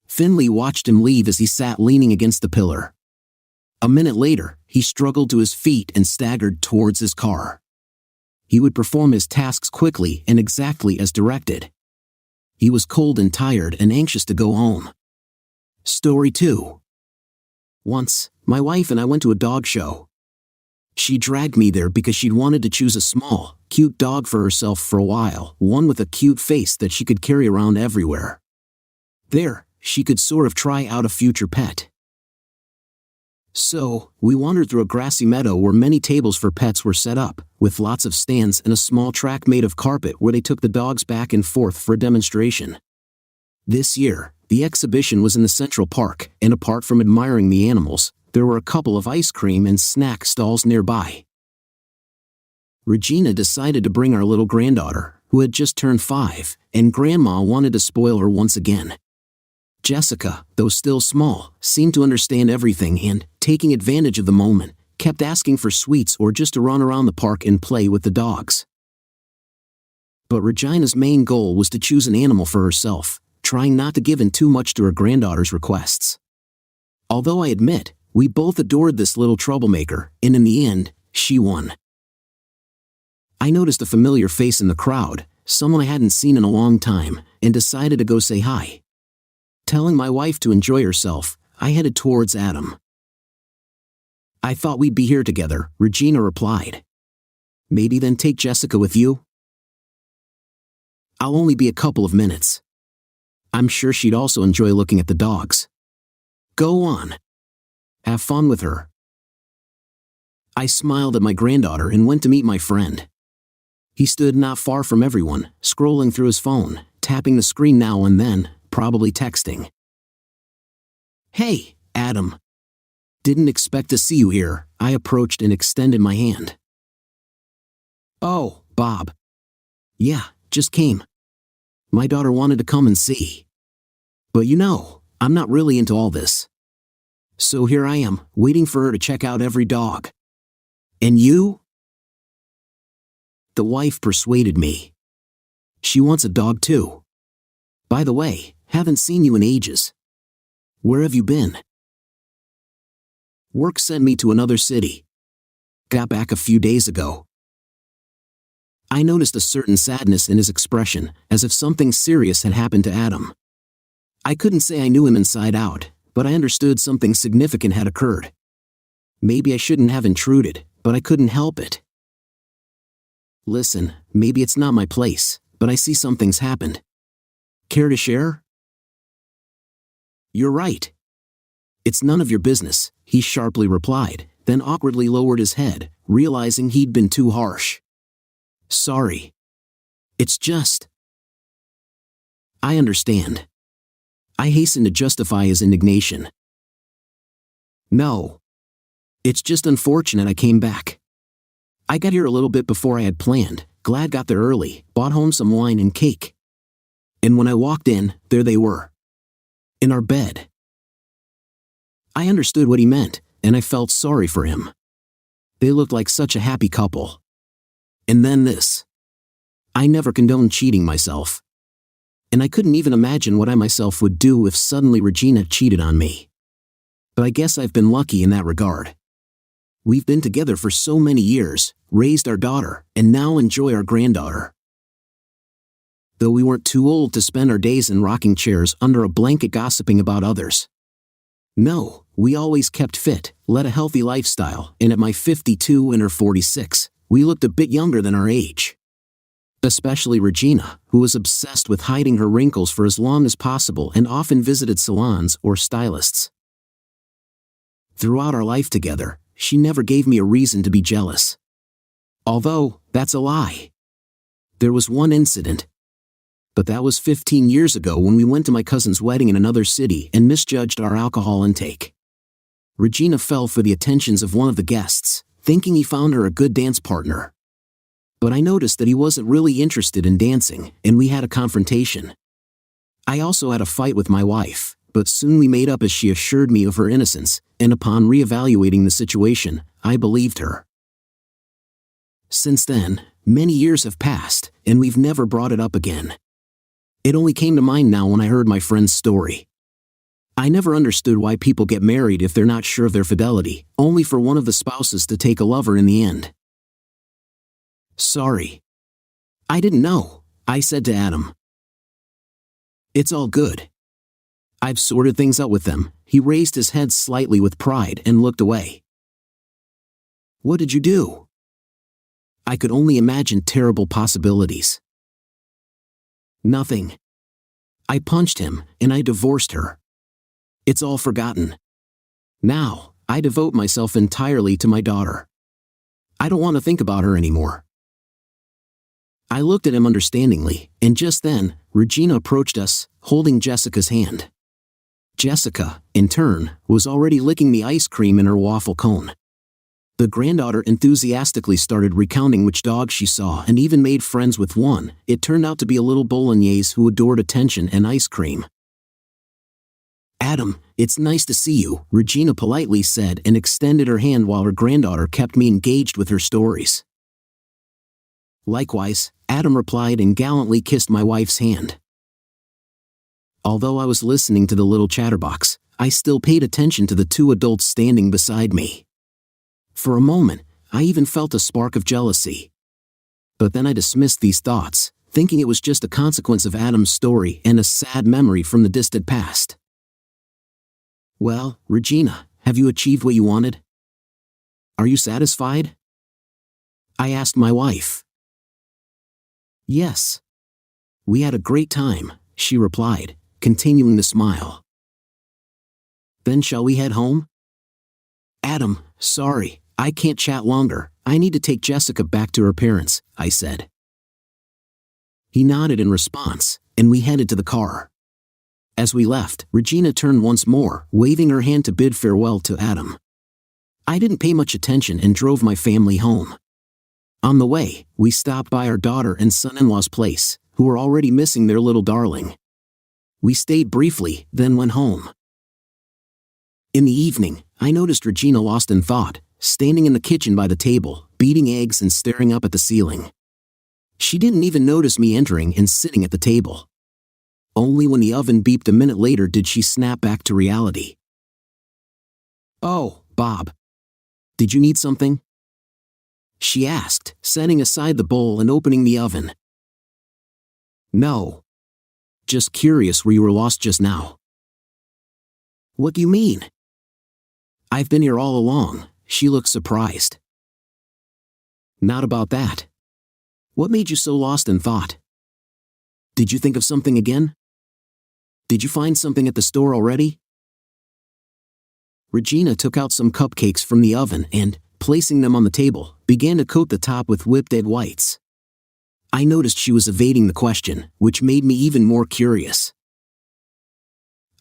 Finley watched him leave as he sat leaning against the pillar. A minute later, he struggled to his feet and staggered towards his car. He would perform his tasks quickly and exactly as directed. He was cold and tired and anxious to go home. Story 2. Once, my wife and I went to a dog show. She dragged me there because she'd wanted to choose a small, cute dog for herself for a while, one with a cute face that she could carry around everywhere. There, she could sort of try out a future pet. So, we wandered through a grassy meadow where many tables for pets were set up, with lots of stands and a small track made of carpet where they took the dogs back and forth for a demonstration. This year, the exhibition was in the Central Park, and apart from admiring the animals, there were a couple of ice cream and snack stalls nearby. Regina decided to bring our little granddaughter, who had just turned 5, and Grandma wanted to spoil her once again. Jessica, though still small, seemed to understand everything and, taking advantage of the moment, kept asking for sweets or just to run around the park and play with the dogs. But Regina's main goal was to choose an animal for herself, trying not to give in too much to her granddaughter's requests. Although I admit, we both adored this little troublemaker, and in the end, she won. I noticed a familiar face in the crowd, someone I hadn't seen in a long time, and decided to go say hi. Telling my wife to enjoy herself, I headed towards Adam. I thought we'd be here together, Regina replied. Maybe then take Jessica with you? I'll only be a couple of minutes. I'm sure she'd also enjoy looking at the dogs. Go on. Have fun with her. I smiled at my granddaughter and went to meet my friend. He stood not far from everyone, scrolling through his phone, tapping the screen now and then, probably texting. Hey, Adam. Didn't expect to see you here, I approached and extended my hand. Oh, Bob. Yeah, just came. My daughter wanted to come and see. But you know, I'm not really into all this. So here I am, waiting for her to check out every dog. And you? The wife persuaded me. She wants a dog too. By the way, haven't seen you in ages. Where have you been? Work sent me to another city. Got back a few days ago. I noticed a certain sadness in his expression, as if something serious had happened to Adam. I couldn't say I knew him inside out, but I understood something significant had occurred. Maybe I shouldn't have intruded, but I couldn't help it. Listen, maybe it's not my place, but I see something's happened. Care to share? You're right. It's none of your business, he sharply replied, then awkwardly lowered his head, realizing he'd been too harsh. Sorry. It's just... I understand. I hastened to justify his indignation. No. It's just unfortunate I came back. I got here a little bit before I had planned, glad got there early, bought home some wine and cake. And when I walked in, there they were. In our bed. I understood what he meant, and I felt sorry for him. They looked like such a happy couple. And then this. I never condoned cheating myself. And I couldn't even imagine what I myself would do if suddenly Regina cheated on me. But I guess I've been lucky in that regard. We've been together for so many years, raised our daughter, and now enjoy our granddaughter. Though we weren't too old to spend our days in rocking chairs under a blanket gossiping about others. No, we always kept fit, led a healthy lifestyle, and at my 52 and her 46, we looked a bit younger than our age. Especially Regina, who was obsessed with hiding her wrinkles for as long as possible and often visited salons or stylists. Throughout our life together, she never gave me a reason to be jealous. Although, that's a lie. There was one incident. But that was 15 years ago when we went to my cousin's wedding in another city and misjudged our alcohol intake. Regina fell for the attentions of one of the guests, thinking he found her a good dance partner. But I noticed that he wasn't really interested in dancing, and we had a confrontation. I also had a fight with my wife, but soon we made up as she assured me of her innocence, and upon reevaluating the situation, I believed her. Since then, many years have passed, and we've never brought it up again. It only came to mind now when I heard my friend's story. I never understood why people get married if they're not sure of their fidelity, only for one of the spouses to take a lover in the end. Sorry. I didn't know, I said to Adam. It's all good. I've sorted things out with them. He raised his head slightly with pride and looked away. What did you do? I could only imagine terrible possibilities. Nothing. I punched him, and I divorced her. It's all forgotten. Now, I devote myself entirely to my daughter. I don't want to think about her anymore. I looked at him understandingly, and just then, Regina approached us, holding Jessica's hand. Jessica, in turn, was already licking the ice cream in her waffle cone. The granddaughter enthusiastically started recounting which dog she saw and even made friends with one. It turned out to be a little Bolognese who adored attention and ice cream. Adam, it's nice to see you, Regina politely said and extended her hand while her granddaughter kept me engaged with her stories. Likewise, Adam replied and gallantly kissed my wife's hand. Although I was listening to the little chatterbox, I still paid attention to the two adults standing beside me. For a moment, I even felt a spark of jealousy. But then I dismissed these thoughts, thinking it was just a consequence of Adam's story and a sad memory from the distant past. Well, Regina, have you achieved what you wanted? Are you satisfied? I asked my wife. Yes. We had a great time, she replied, continuing to smile. Then shall we head home? Adam, sorry, I can't chat longer. I need to take Jessica back to her parents, I said. He nodded in response, and we headed to the car. As we left, Regina turned once more, waving her hand to bid farewell to Adam. I didn't pay much attention and drove my family home. On the way, we stopped by our daughter and son-in-law's place, who were already missing their little darling. We stayed briefly, then went home. In the evening, I noticed Regina lost in thought, standing in the kitchen by the table, beating eggs and staring up at the ceiling. She didn't even notice me entering and sitting at the table. Only when the oven beeped a minute later did she snap back to reality. Oh, Bob. Did you need something? She asked, setting aside the bowl and opening the oven. No. Just curious where you were lost just now. What do you mean? I've been here all along, she looked surprised. Not about that. What made you so lost in thought? Did you think of something again? Did you find something at the store already? Regina took out some cupcakes from the oven and, placing them on the table, began to coat the top with whipped egg whites. I noticed she was evading the question, which made me even more curious.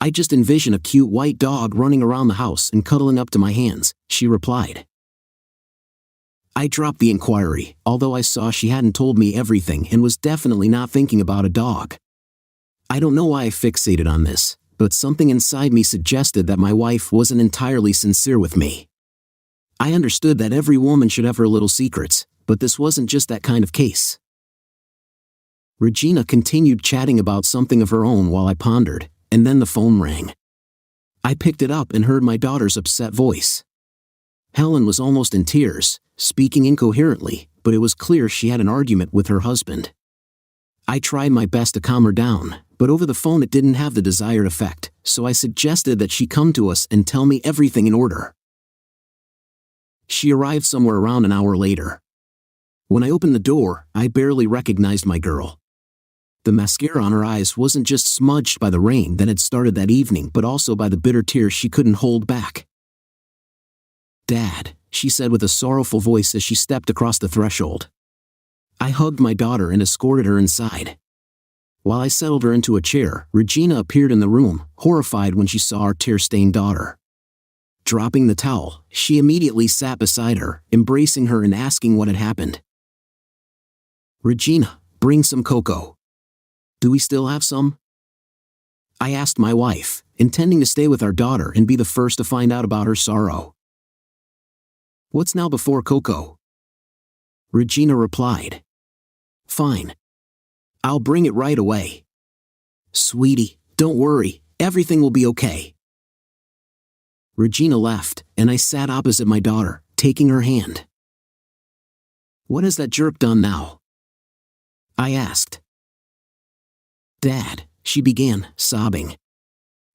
I just envision a cute white dog running around the house and cuddling up to my hands, she replied. I dropped the inquiry, although I saw she hadn't told me everything and was definitely not thinking about a dog. I don't know why I fixated on this, but something inside me suggested that my wife wasn't entirely sincere with me. I understood that every woman should have her little secrets, but this wasn't just that kind of case. Regina continued chatting about something of her own while I pondered, and then the phone rang. I picked it up and heard my daughter's upset voice. Helen was almost in tears, speaking incoherently, but it was clear she had an argument with her husband. I tried my best to calm her down, but over the phone it didn't have the desired effect, so I suggested that she come to us and tell me everything in order. She arrived somewhere around an hour later. When I opened the door, I barely recognized my girl. The mascara on her eyes wasn't just smudged by the rain that had started that evening but also by the bitter tears she couldn't hold back. "Dad," she said with a sorrowful voice as she stepped across the threshold. I hugged my daughter and escorted her inside. While I settled her into a chair, Regina appeared in the room, horrified when she saw our tear-stained daughter. Dropping the towel, she immediately sat beside her, embracing her and asking what had happened. "Regina, bring some cocoa. Do we still have some?" I asked my wife, intending to stay with our daughter and be the first to find out about her sorrow. "What's now before cocoa?" Regina replied. "Fine. I'll bring it right away. Sweetie, don't worry, everything will be okay." Regina left, and I sat opposite my daughter, taking her hand. "What has that jerk done now?" I asked. "Dad," she began, sobbing.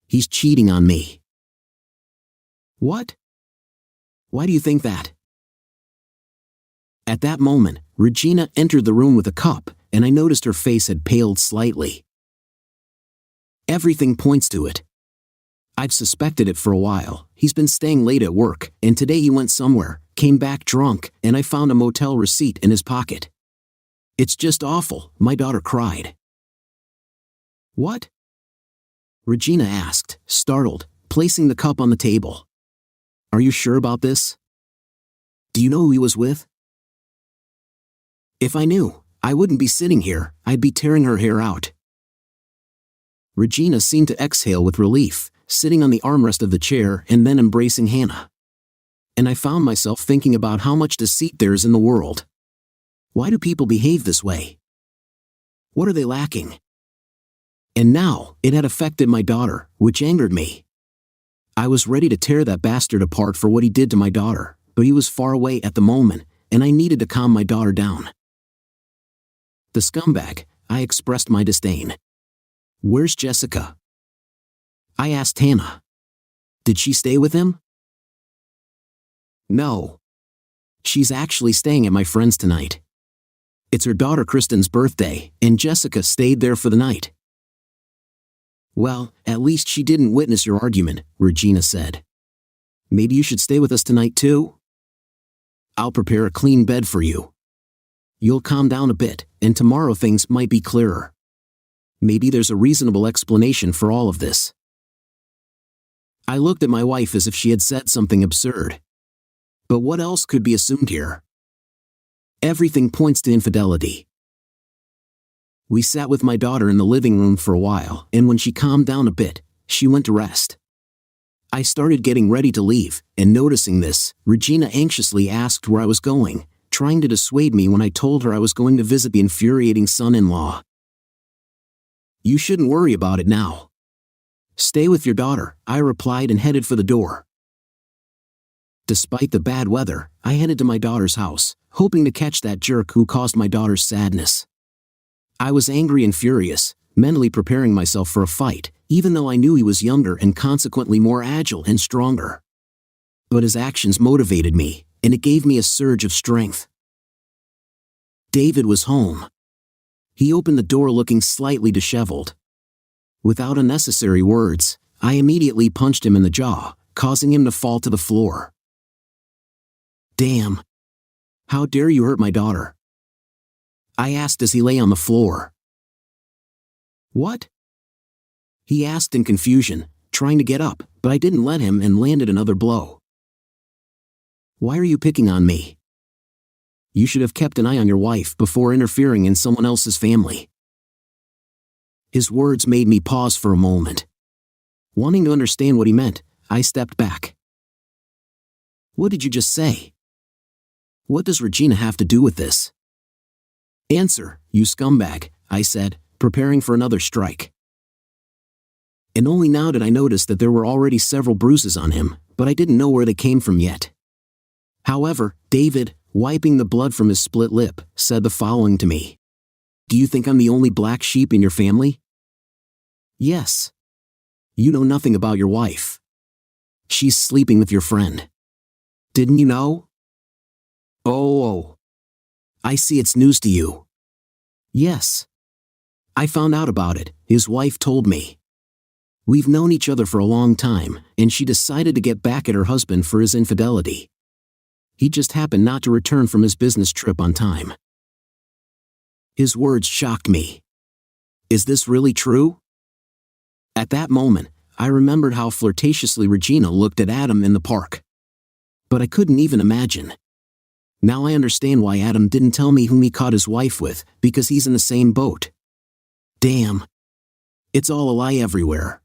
"He's cheating on me." "What? Why do you think that?" At that moment, Regina entered the room with a cup, and I noticed her face had paled slightly. "Everything points to it. I've suspected it for a while. He's been staying late at work, and today he went somewhere, came back drunk, and I found a motel receipt in his pocket. It's just awful," my daughter cried. "What?" Regina asked, startled, placing the cup on the table. "Are you sure about this? Do you know who he was with?" "If I knew, I wouldn't be sitting here, I'd be tearing her hair out." Regina seemed to exhale with relief, sitting on the armrest of the chair and then embracing Hannah. And I found myself thinking about how much deceit there is in the world. Why do people behave this way? What are they lacking? And now, it had affected my daughter, which angered me. I was ready to tear that bastard apart for what he did to my daughter, but he was far away at the moment, and I needed to calm my daughter down. "The scumbag," I expressed my disdain. "Where's Jessica?" I asked Hannah. "Did she stay with him?" "No. She's actually staying at my friend's tonight. It's her daughter Kristen's birthday, and Jessica stayed there for the night." "Well, at least she didn't witness your argument," Regina said. "Maybe you should stay with us tonight too? I'll prepare a clean bed for you. You'll calm down a bit, and tomorrow things might be clearer. Maybe there's a reasonable explanation for all of this." I looked at my wife as if she had said something absurd. But what else could be assumed here? Everything points to infidelity. We sat with my daughter in the living room for a while, and when she calmed down a bit, she went to rest. I started getting ready to leave, and noticing this, Regina anxiously asked where I was going, trying to dissuade me when I told her I was going to visit the infuriating son-in-law. "You shouldn't worry about it now. Stay with your daughter," I replied and headed for the door. Despite the bad weather, I headed to my daughter's house, hoping to catch that jerk who caused my daughter's sadness. I was angry and furious, mentally preparing myself for a fight, even though I knew he was younger and consequently more agile and stronger. But his actions motivated me, and it gave me a surge of strength. David was home. He opened the door looking slightly disheveled. Without unnecessary words, I immediately punched him in the jaw, causing him to fall to the floor. "Damn! How dare you hurt my daughter?" I asked as he lay on the floor. "What?" he asked in confusion, trying to get up, but I didn't let him and landed another blow. "Why are you picking on me? You should have kept an eye on your wife before interfering in someone else's family." His words made me pause for a moment. Wanting to understand what he meant, I stepped back. "What did you just say? What does Regina have to do with this?" "Answer, you scumbag," I said, preparing for another strike. And only now did I notice that there were already several bruises on him, but I didn't know where they came from yet. However, David, wiping the blood from his split lip, said the following to me. "Do you think I'm the only black sheep in your family?" "Yes. You know nothing about your wife. She's sleeping with your friend. Didn't you know?" Oh. I see it's news to you." "Yes. I found out about it, his wife told me. We've known each other for a long time, and she decided to get back at her husband for his infidelity. He just happened not to return from his business trip on time. His words shocked me. Is this really true? At that moment, I remembered how flirtatiously Regina looked at Adam in the park. But I couldn't even imagine. Now I understand why Adam didn't tell me whom he caught his wife with, because he's in the same boat. Damn. It's all a lie everywhere.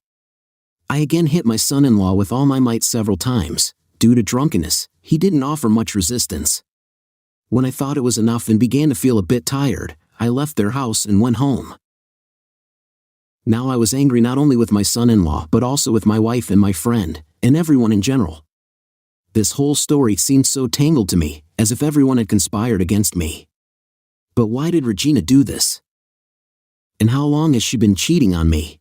I again hit my son-in-law with all my might several times. Due to drunkenness, he didn't offer much resistance. When I thought it was enough and began to feel a bit tired, I left their house and went home. Now I was angry not only with my son-in-law but also with my wife and my friend, and everyone in general. This whole story seemed so tangled to me, as if everyone had conspired against me. But why did Regina do this? And how long has she been cheating on me?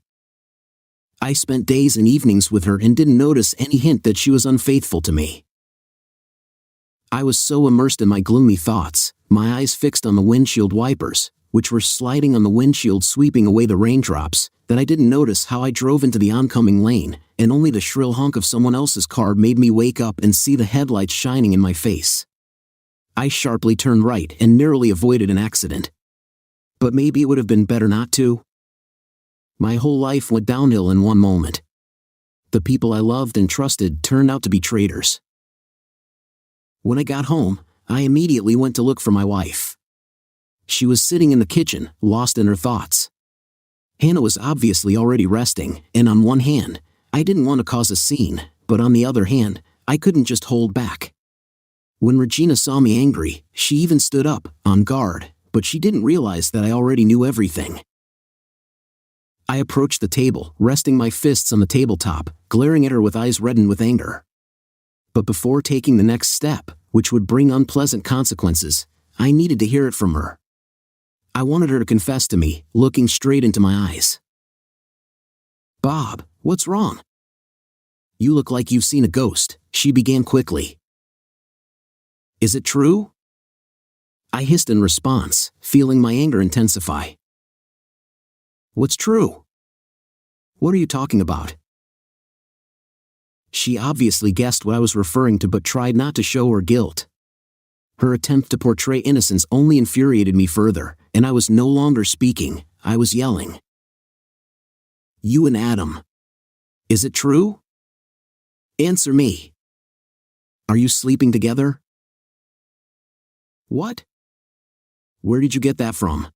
I spent days and evenings with her and didn't notice any hint that she was unfaithful to me. I was so immersed in my gloomy thoughts, my eyes fixed on the windshield wipers, which were sliding on the windshield sweeping away the raindrops, that I didn't notice how I drove into the oncoming lane, and only the shrill honk of someone else's car made me wake up and see the headlights shining in my face. I sharply turned right and narrowly avoided an accident. But maybe it would have been better not to. My whole life went downhill in one moment. The people I loved and trusted turned out to be traitors. When I got home, I immediately went to look for my wife. She was sitting in the kitchen, lost in her thoughts. Hannah was obviously already resting, and on one hand, I didn't want to cause a scene, but on the other hand, I couldn't just hold back. When Regina saw me angry, she even stood up, on guard, but she didn't realize that I already knew everything. I approached the table, resting my fists on the tabletop, glaring at her with eyes reddened with anger. But before taking the next step, which would bring unpleasant consequences, I needed to hear it from her. I wanted her to confess to me, looking straight into my eyes. "Bob, what's wrong?" "You look like you've seen a ghost," she began quickly. "Is it true?" I hissed in response, feeling my anger intensify. "What's true? What are you talking about?" She obviously guessed what I was referring to but tried not to show her guilt. Her attempt to portray innocence only infuriated me further, and I was no longer speaking, I was yelling. "You and Adam. Is it true? Answer me. Are you sleeping together?" "What? Where did you get that from?"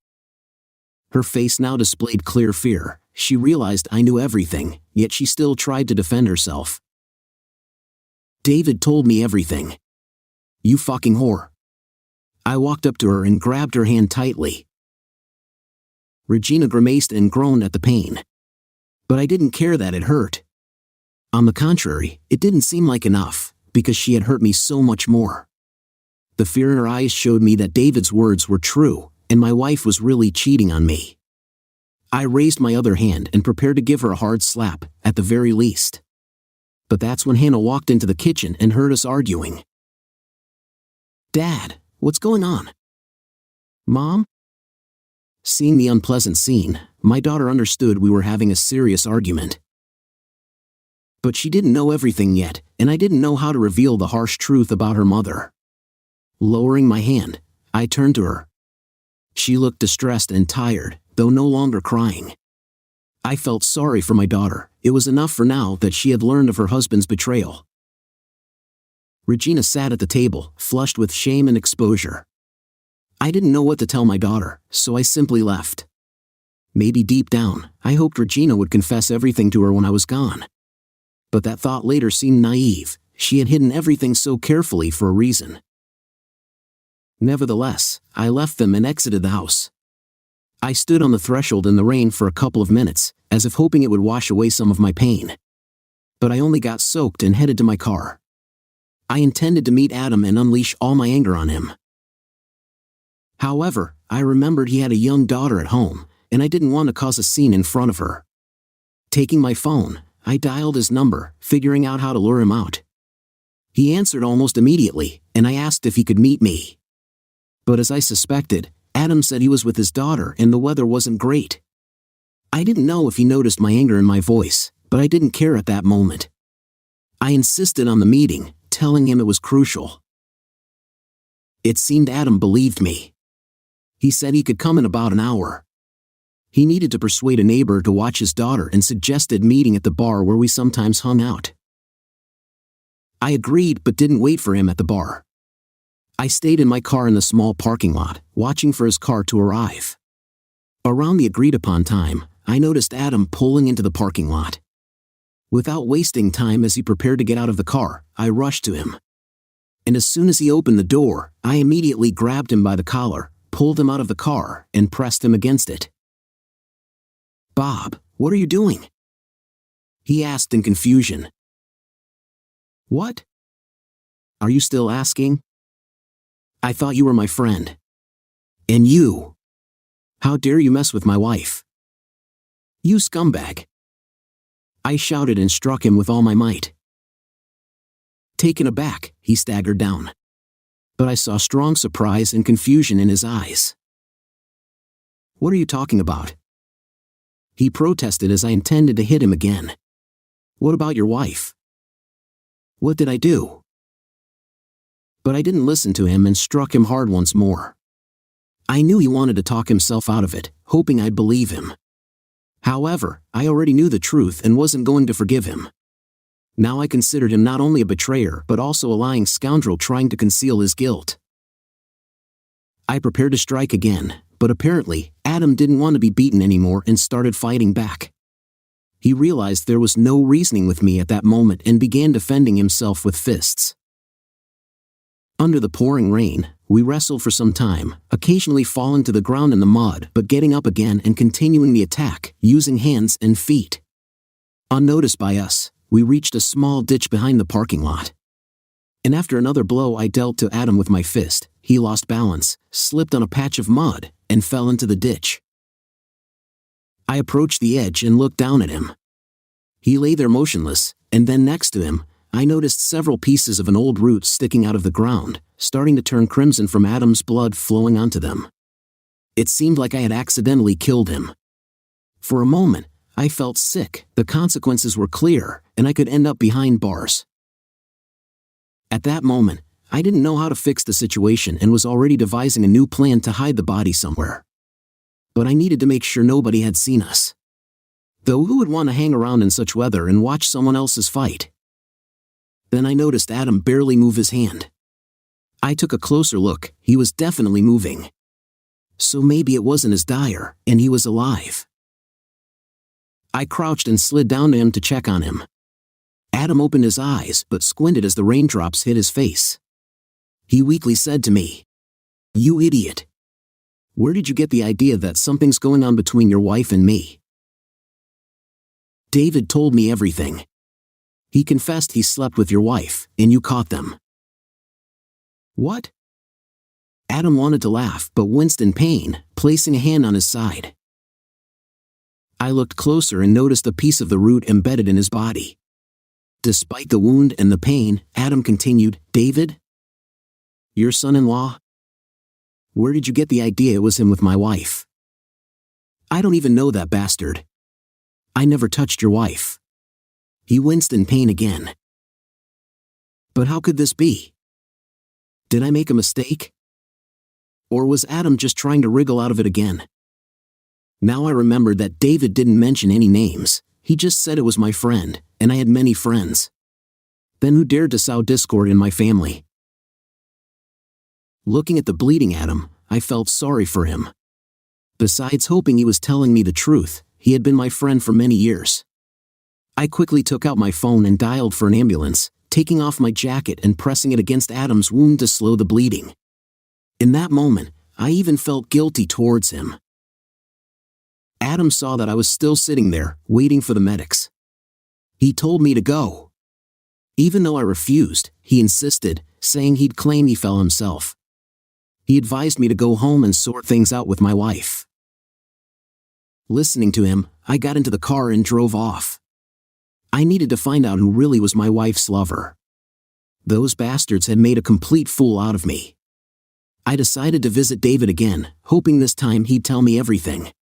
Her face now displayed clear fear. She realized I knew everything, yet she still tried to defend herself. "David told me everything. You fucking whore." I walked up to her and grabbed her hand tightly. Regina grimaced and groaned at the pain. But I didn't care that it hurt. On the contrary, it didn't seem like enough, because she had hurt me so much more. The fear in her eyes showed me that David's words were true, and my wife was really cheating on me. I raised my other hand and prepared to give her a hard slap, at the very least. But that's when Hannah walked into the kitchen and heard us arguing. "Dad, what's going on?" "Mom?" Seeing the unpleasant scene, my daughter understood we were having a serious argument. But she didn't know everything yet, and I didn't know how to reveal the harsh truth about her mother. Lowering my hand, I turned to her. She looked distressed and tired, though no longer crying. I felt sorry for my daughter. It was enough for now that she had learned of her husband's betrayal. Regina sat at the table, flushed with shame and exposure. I didn't know what to tell my daughter, so I simply left. Maybe deep down, I hoped Regina would confess everything to her when I was gone. But that thought later seemed naive. She had hidden everything so carefully for a reason. Nevertheless, I left them and exited the house. I stood on the threshold in the rain for a couple of minutes, as if hoping it would wash away some of my pain. But I only got soaked and headed to my car. I intended to meet Adam and unleash all my anger on him. However, I remembered he had a young daughter at home, and I didn't want to cause a scene in front of her. Taking my phone, I dialed his number, figuring out how to lure him out. He answered almost immediately, and I asked if he could meet me. But as I suspected, Adam said he was with his daughter and the weather wasn't great. I didn't know if he noticed my anger in my voice, but I didn't care at that moment. I insisted on the meeting, telling him it was crucial. It seemed Adam believed me. He said he could come in about an hour. He needed to persuade a neighbor to watch his daughter and suggested meeting at the bar where we sometimes hung out. I agreed but didn't wait for him at the bar. I stayed in my car in the small parking lot, watching for his car to arrive. Around the agreed-upon time, I noticed Adam pulling into the parking lot. Without wasting time as he prepared to get out of the car, I rushed to him. And as soon as he opened the door, I immediately grabbed him by the collar, pulled him out of the car, and pressed him against it. "Bob, what are you doing?" he asked in confusion. "What? Are you still asking? I thought you were my friend. And you? How dare you mess with my wife? You scumbag!" I shouted and struck him with all my might. Taken aback, he staggered down. But I saw strong surprise and confusion in his eyes. "What are you talking about?" he protested as I intended to hit him again. "What about your wife? What did I do?" But I didn't listen to him and struck him hard once more. I knew he wanted to talk himself out of it, hoping I'd believe him. However, I already knew the truth and wasn't going to forgive him. Now I considered him not only a betrayer but also a lying scoundrel trying to conceal his guilt. I prepared to strike again, but apparently, Adam didn't want to be beaten anymore and started fighting back. He realized there was no reasoning with me at that moment and began defending himself with fists. Under the pouring rain, we wrestled for some time, occasionally falling to the ground in the mud but getting up again and continuing the attack, using hands and feet. Unnoticed by us, we reached a small ditch behind the parking lot. And after another blow I dealt to Adam with my fist, he lost balance, slipped on a patch of mud, and fell into the ditch. I approached the edge and looked down at him. He lay there motionless, and then next to him, I noticed several pieces of an old root sticking out of the ground, starting to turn crimson from Adam's blood flowing onto them. It seemed like I had accidentally killed him. For a moment, I felt sick, the consequences were clear, and I could end up behind bars. At that moment, I didn't know how to fix the situation and was already devising a new plan to hide the body somewhere. But I needed to make sure nobody had seen us. Though who would want to hang around in such weather and watch someone else's fight? Then I noticed Adam barely move his hand. I took a closer look, he was definitely moving. So maybe it wasn't as dire, and he was alive. I crouched and slid down to him to check on him. Adam opened his eyes but squinted as the raindrops hit his face. He weakly said to me, "You idiot. Where did you get the idea that something's going on between your wife and me?" "David told me everything. He confessed he slept with your wife, and you caught them." "What?" Adam wanted to laugh but winced in pain, placing a hand on his side. I looked closer and noticed a piece of the root embedded in his body. Despite the wound and the pain, Adam continued, "David? Your son-in-law? Where did you get the idea it was him with my wife? I don't even know that bastard. I never touched your wife." He winced in pain again. But how could this be? Did I make a mistake? Or was Adam just trying to wriggle out of it again? Now I remembered that David didn't mention any names, he just said it was my friend, and I had many friends. Then who dared to sow discord in my family? Looking at the bleeding Adam, I felt sorry for him. Besides hoping he was telling me the truth, he had been my friend for many years. I quickly took out my phone and dialed for an ambulance, taking off my jacket and pressing it against Adam's wound to slow the bleeding. In that moment, I even felt guilty towards him. Adam saw that I was still sitting there, waiting for the medics. He told me to go. Even though I refused, he insisted, saying he'd claim he fell himself. He advised me to go home and sort things out with my wife. Listening to him, I got into the car and drove off. I needed to find out who really was my wife's lover. Those bastards had made a complete fool out of me. I decided to visit David again, hoping this time he'd tell me everything.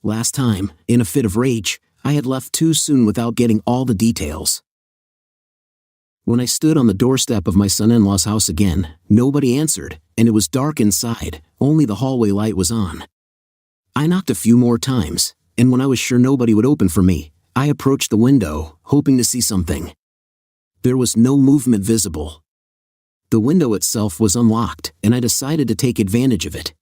Last time, in a fit of rage, I had left too soon without getting all the details. When I stood on the doorstep of my son-in-law's house again, nobody answered, and it was dark inside, only the hallway light was on. I knocked a few more times, and when I was sure nobody would open for me, I approached the window, hoping to see something. There was no movement visible. The window itself was unlocked, and I decided to take advantage of it.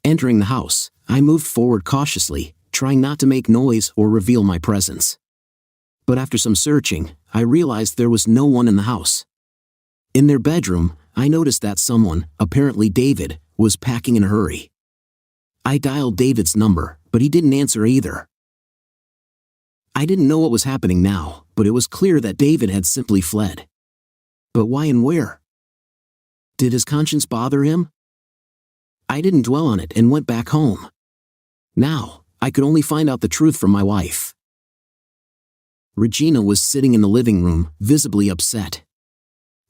Entering the house, I moved forward cautiously, trying not to make noise or reveal my presence. But after some searching, I realized there was no one in the house. In their bedroom, I noticed that someone, apparently David, was packing in a hurry. I dialed David's number, but he didn't answer either. I didn't know what was happening now, but it was clear that David had simply fled. But why and where? Did his conscience bother him? I didn't dwell on it and went back home. Now, I could only find out the truth from my wife. Regina was sitting in the living room, visibly upset.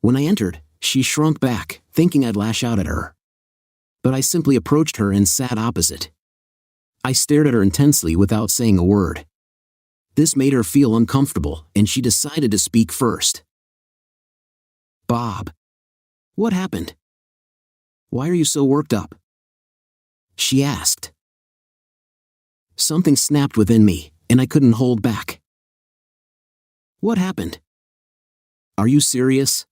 When I entered, she shrunk back, thinking I'd lash out at her. But I simply approached her and sat opposite. I stared at her intensely without saying a word. This made her feel uncomfortable, and she decided to speak first. "Bob, what happened? Why are you so worked up?" she asked. Something snapped within me, and I couldn't hold back. "What happened? Are you serious?"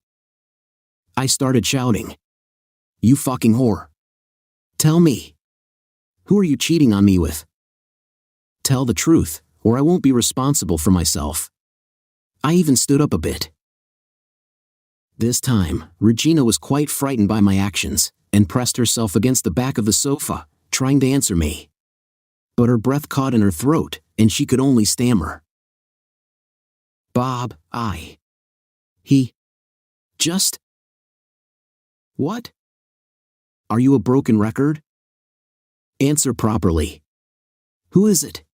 I started shouting. "You fucking whore. Tell me. Who are you cheating on me with? Tell the truth, or I won't be responsible for myself." I even stood up a bit. This time, Regina was quite frightened by my actions, and pressed herself against the back of the sofa, trying to answer me. But her breath caught in her throat, and she could only stammer. "Bob, he just... What? Are you a broken record? Answer properly. Who is it?"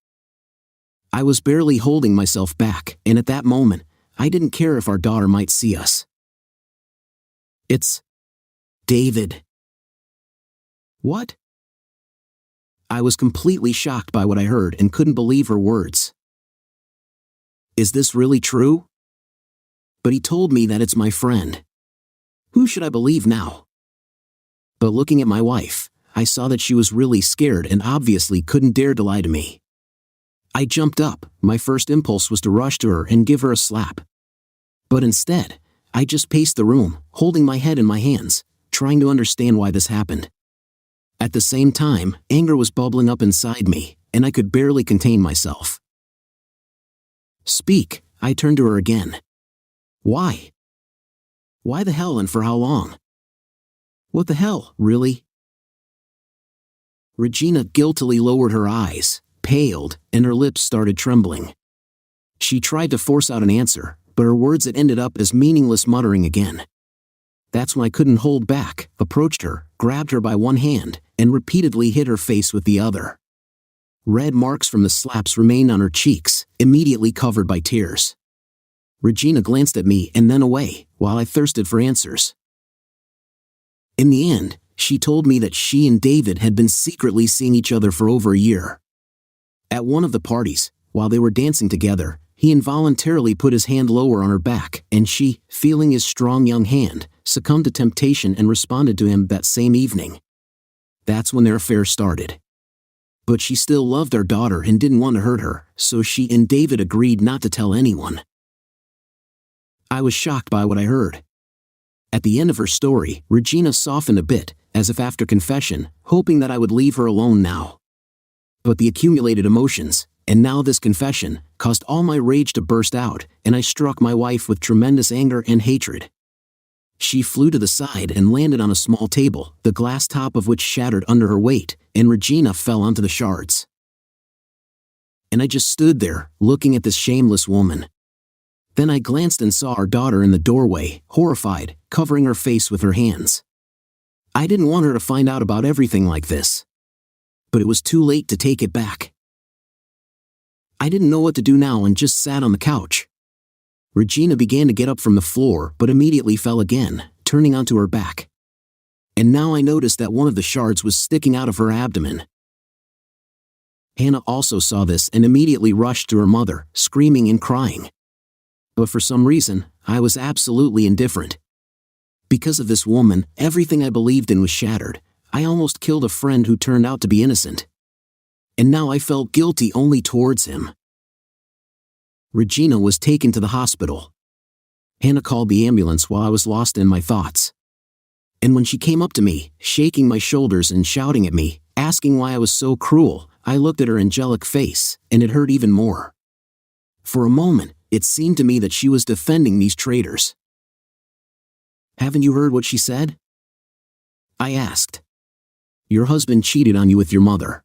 I was barely holding myself back, and at that moment, I didn't care if our daughter might see us. "It's David." "What?" I was completely shocked by what I heard and couldn't believe her words. "Is this really true? But he told me that it's my friend. Who should I believe now?" But looking at my wife, I saw that she was really scared and obviously couldn't dare to lie to me. I jumped up. My first impulse was to rush to her and give her a slap. But instead, I just paced the room, holding my head in my hands, trying to understand why this happened. At the same time, anger was bubbling up inside me, and I could barely contain myself. "Speak," I turned to her again. "Why? Why the hell and for how long? What the hell, really?" Regina guiltily lowered her eyes, paled, and her lips started trembling. She tried to force out an answer, but her words had ended up as meaningless muttering again. That's when I couldn't hold back, approached her, grabbed her by one hand, and repeatedly hit her face with the other. Red marks from the slaps remained on her cheeks, immediately covered by tears. Regina glanced at me and then away, while I thirsted for answers. In the end, she told me that she and David had been secretly seeing each other for over a year. At one of the parties, while they were dancing together, he involuntarily put his hand lower on her back, and she, feeling his strong young hand, succumbed to temptation and responded to him that same evening. That's when their affair started. But she still loved our daughter and didn't want to hurt her, so she and David agreed not to tell anyone. I was shocked by what I heard. At the end of her story, Regina softened a bit, as if after confession, hoping that I would leave her alone now. But the accumulated emotions, and now this confession, caused all my rage to burst out, and I struck my wife with tremendous anger and hatred. She flew to the side and landed on a small table, the glass top of which shattered under her weight, and Regina fell onto the shards. And I just stood there, looking at this shameless woman. Then I glanced and saw our daughter in the doorway, horrified, covering her face with her hands. I didn't want her to find out about everything like this. But it was too late to take it back. I didn't know what to do now and just sat on the couch. Regina began to get up from the floor but immediately fell again, turning onto her back. And now I noticed that one of the shards was sticking out of her abdomen. Hannah also saw this and immediately rushed to her mother, screaming and crying. But for some reason, I was absolutely indifferent. Because of this woman, everything I believed in was shattered. I almost killed a friend who turned out to be innocent. And now I felt guilty only towards him. Regina was taken to the hospital. Hannah called the ambulance while I was lost in my thoughts. And when she came up to me, shaking my shoulders and shouting at me, asking why I was so cruel, I looked at her angelic face, and it hurt even more. For a moment, it seemed to me that she was defending these traitors. "Haven't you heard what she said?" I asked. "Your husband cheated on you with your mother."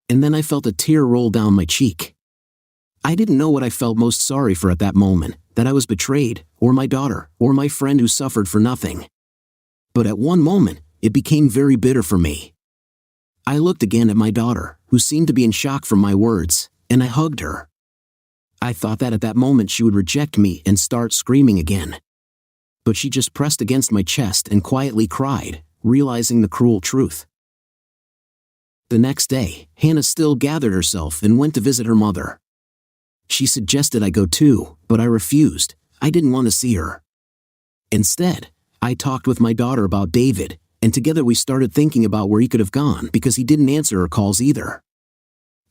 And then I felt a tear roll down my cheek. I didn't know what I felt most sorry for at that moment, that I was betrayed, or my daughter, or my friend who suffered for nothing. But at one moment, it became very bitter for me. I looked again at my daughter, who seemed to be in shock from my words, and I hugged her. I thought that at that moment she would reject me and start screaming again. But she just pressed against my chest and quietly cried, realizing the cruel truth. The next day, Hannah still gathered herself and went to visit her mother. She suggested I go too, but I refused. I didn't want to see her. Instead, I talked with my daughter about David, and together we started thinking about where he could have gone because he didn't answer her calls either.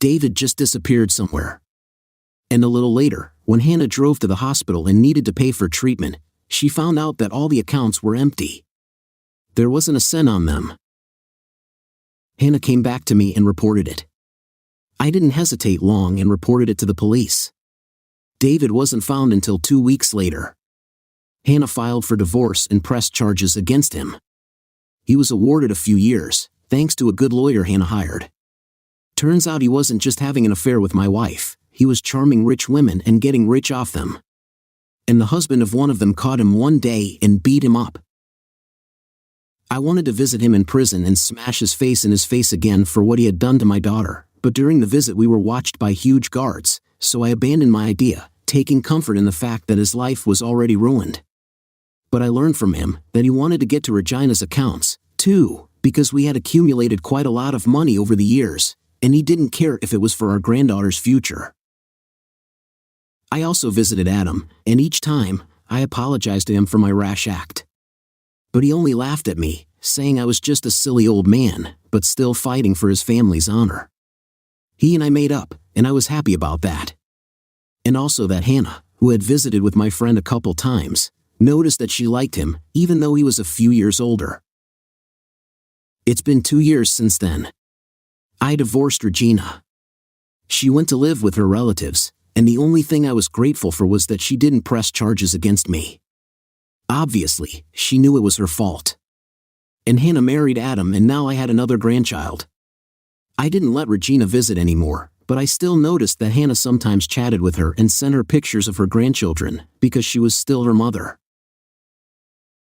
David just disappeared somewhere. And a little later, when Hannah drove to the hospital and needed to pay for treatment, she found out that all the accounts were empty. There wasn't a cent on them. Hannah came back to me and reported it. I didn't hesitate long and reported it to the police. David wasn't found until 2 weeks later. Hannah filed for divorce and pressed charges against him. He was awarded a few years, thanks to a good lawyer Hannah hired. Turns out he wasn't just having an affair with my wife, he was charming rich women and getting rich off them. And the husband of one of them caught him one day and beat him up. I wanted to visit him in prison and smash his face in his face again for what he had done to my daughter, but during the visit we were watched by huge guards, so I abandoned my idea, taking comfort in the fact that his life was already ruined. But I learned from him that he wanted to get to Regina's accounts, too, because we had accumulated quite a lot of money over the years, and he didn't care if it was for our granddaughter's future. I also visited Adam, and each time, I apologized to him for my rash act. But he only laughed at me, saying I was just a silly old man, but still fighting for his family's honor. He and I made up, and I was happy about that. And also that Hannah, who had visited with my friend a couple times, noticed that she liked him, even though he was a few years older. It's been 2 years since then. I divorced Regina. She went to live with her relatives, and the only thing I was grateful for was that she didn't press charges against me. Obviously, she knew it was her fault. And Hannah married Adam, and now I had another grandchild. I didn't let Regina visit anymore, but I still noticed that Hannah sometimes chatted with her and sent her pictures of her grandchildren, because she was still her mother.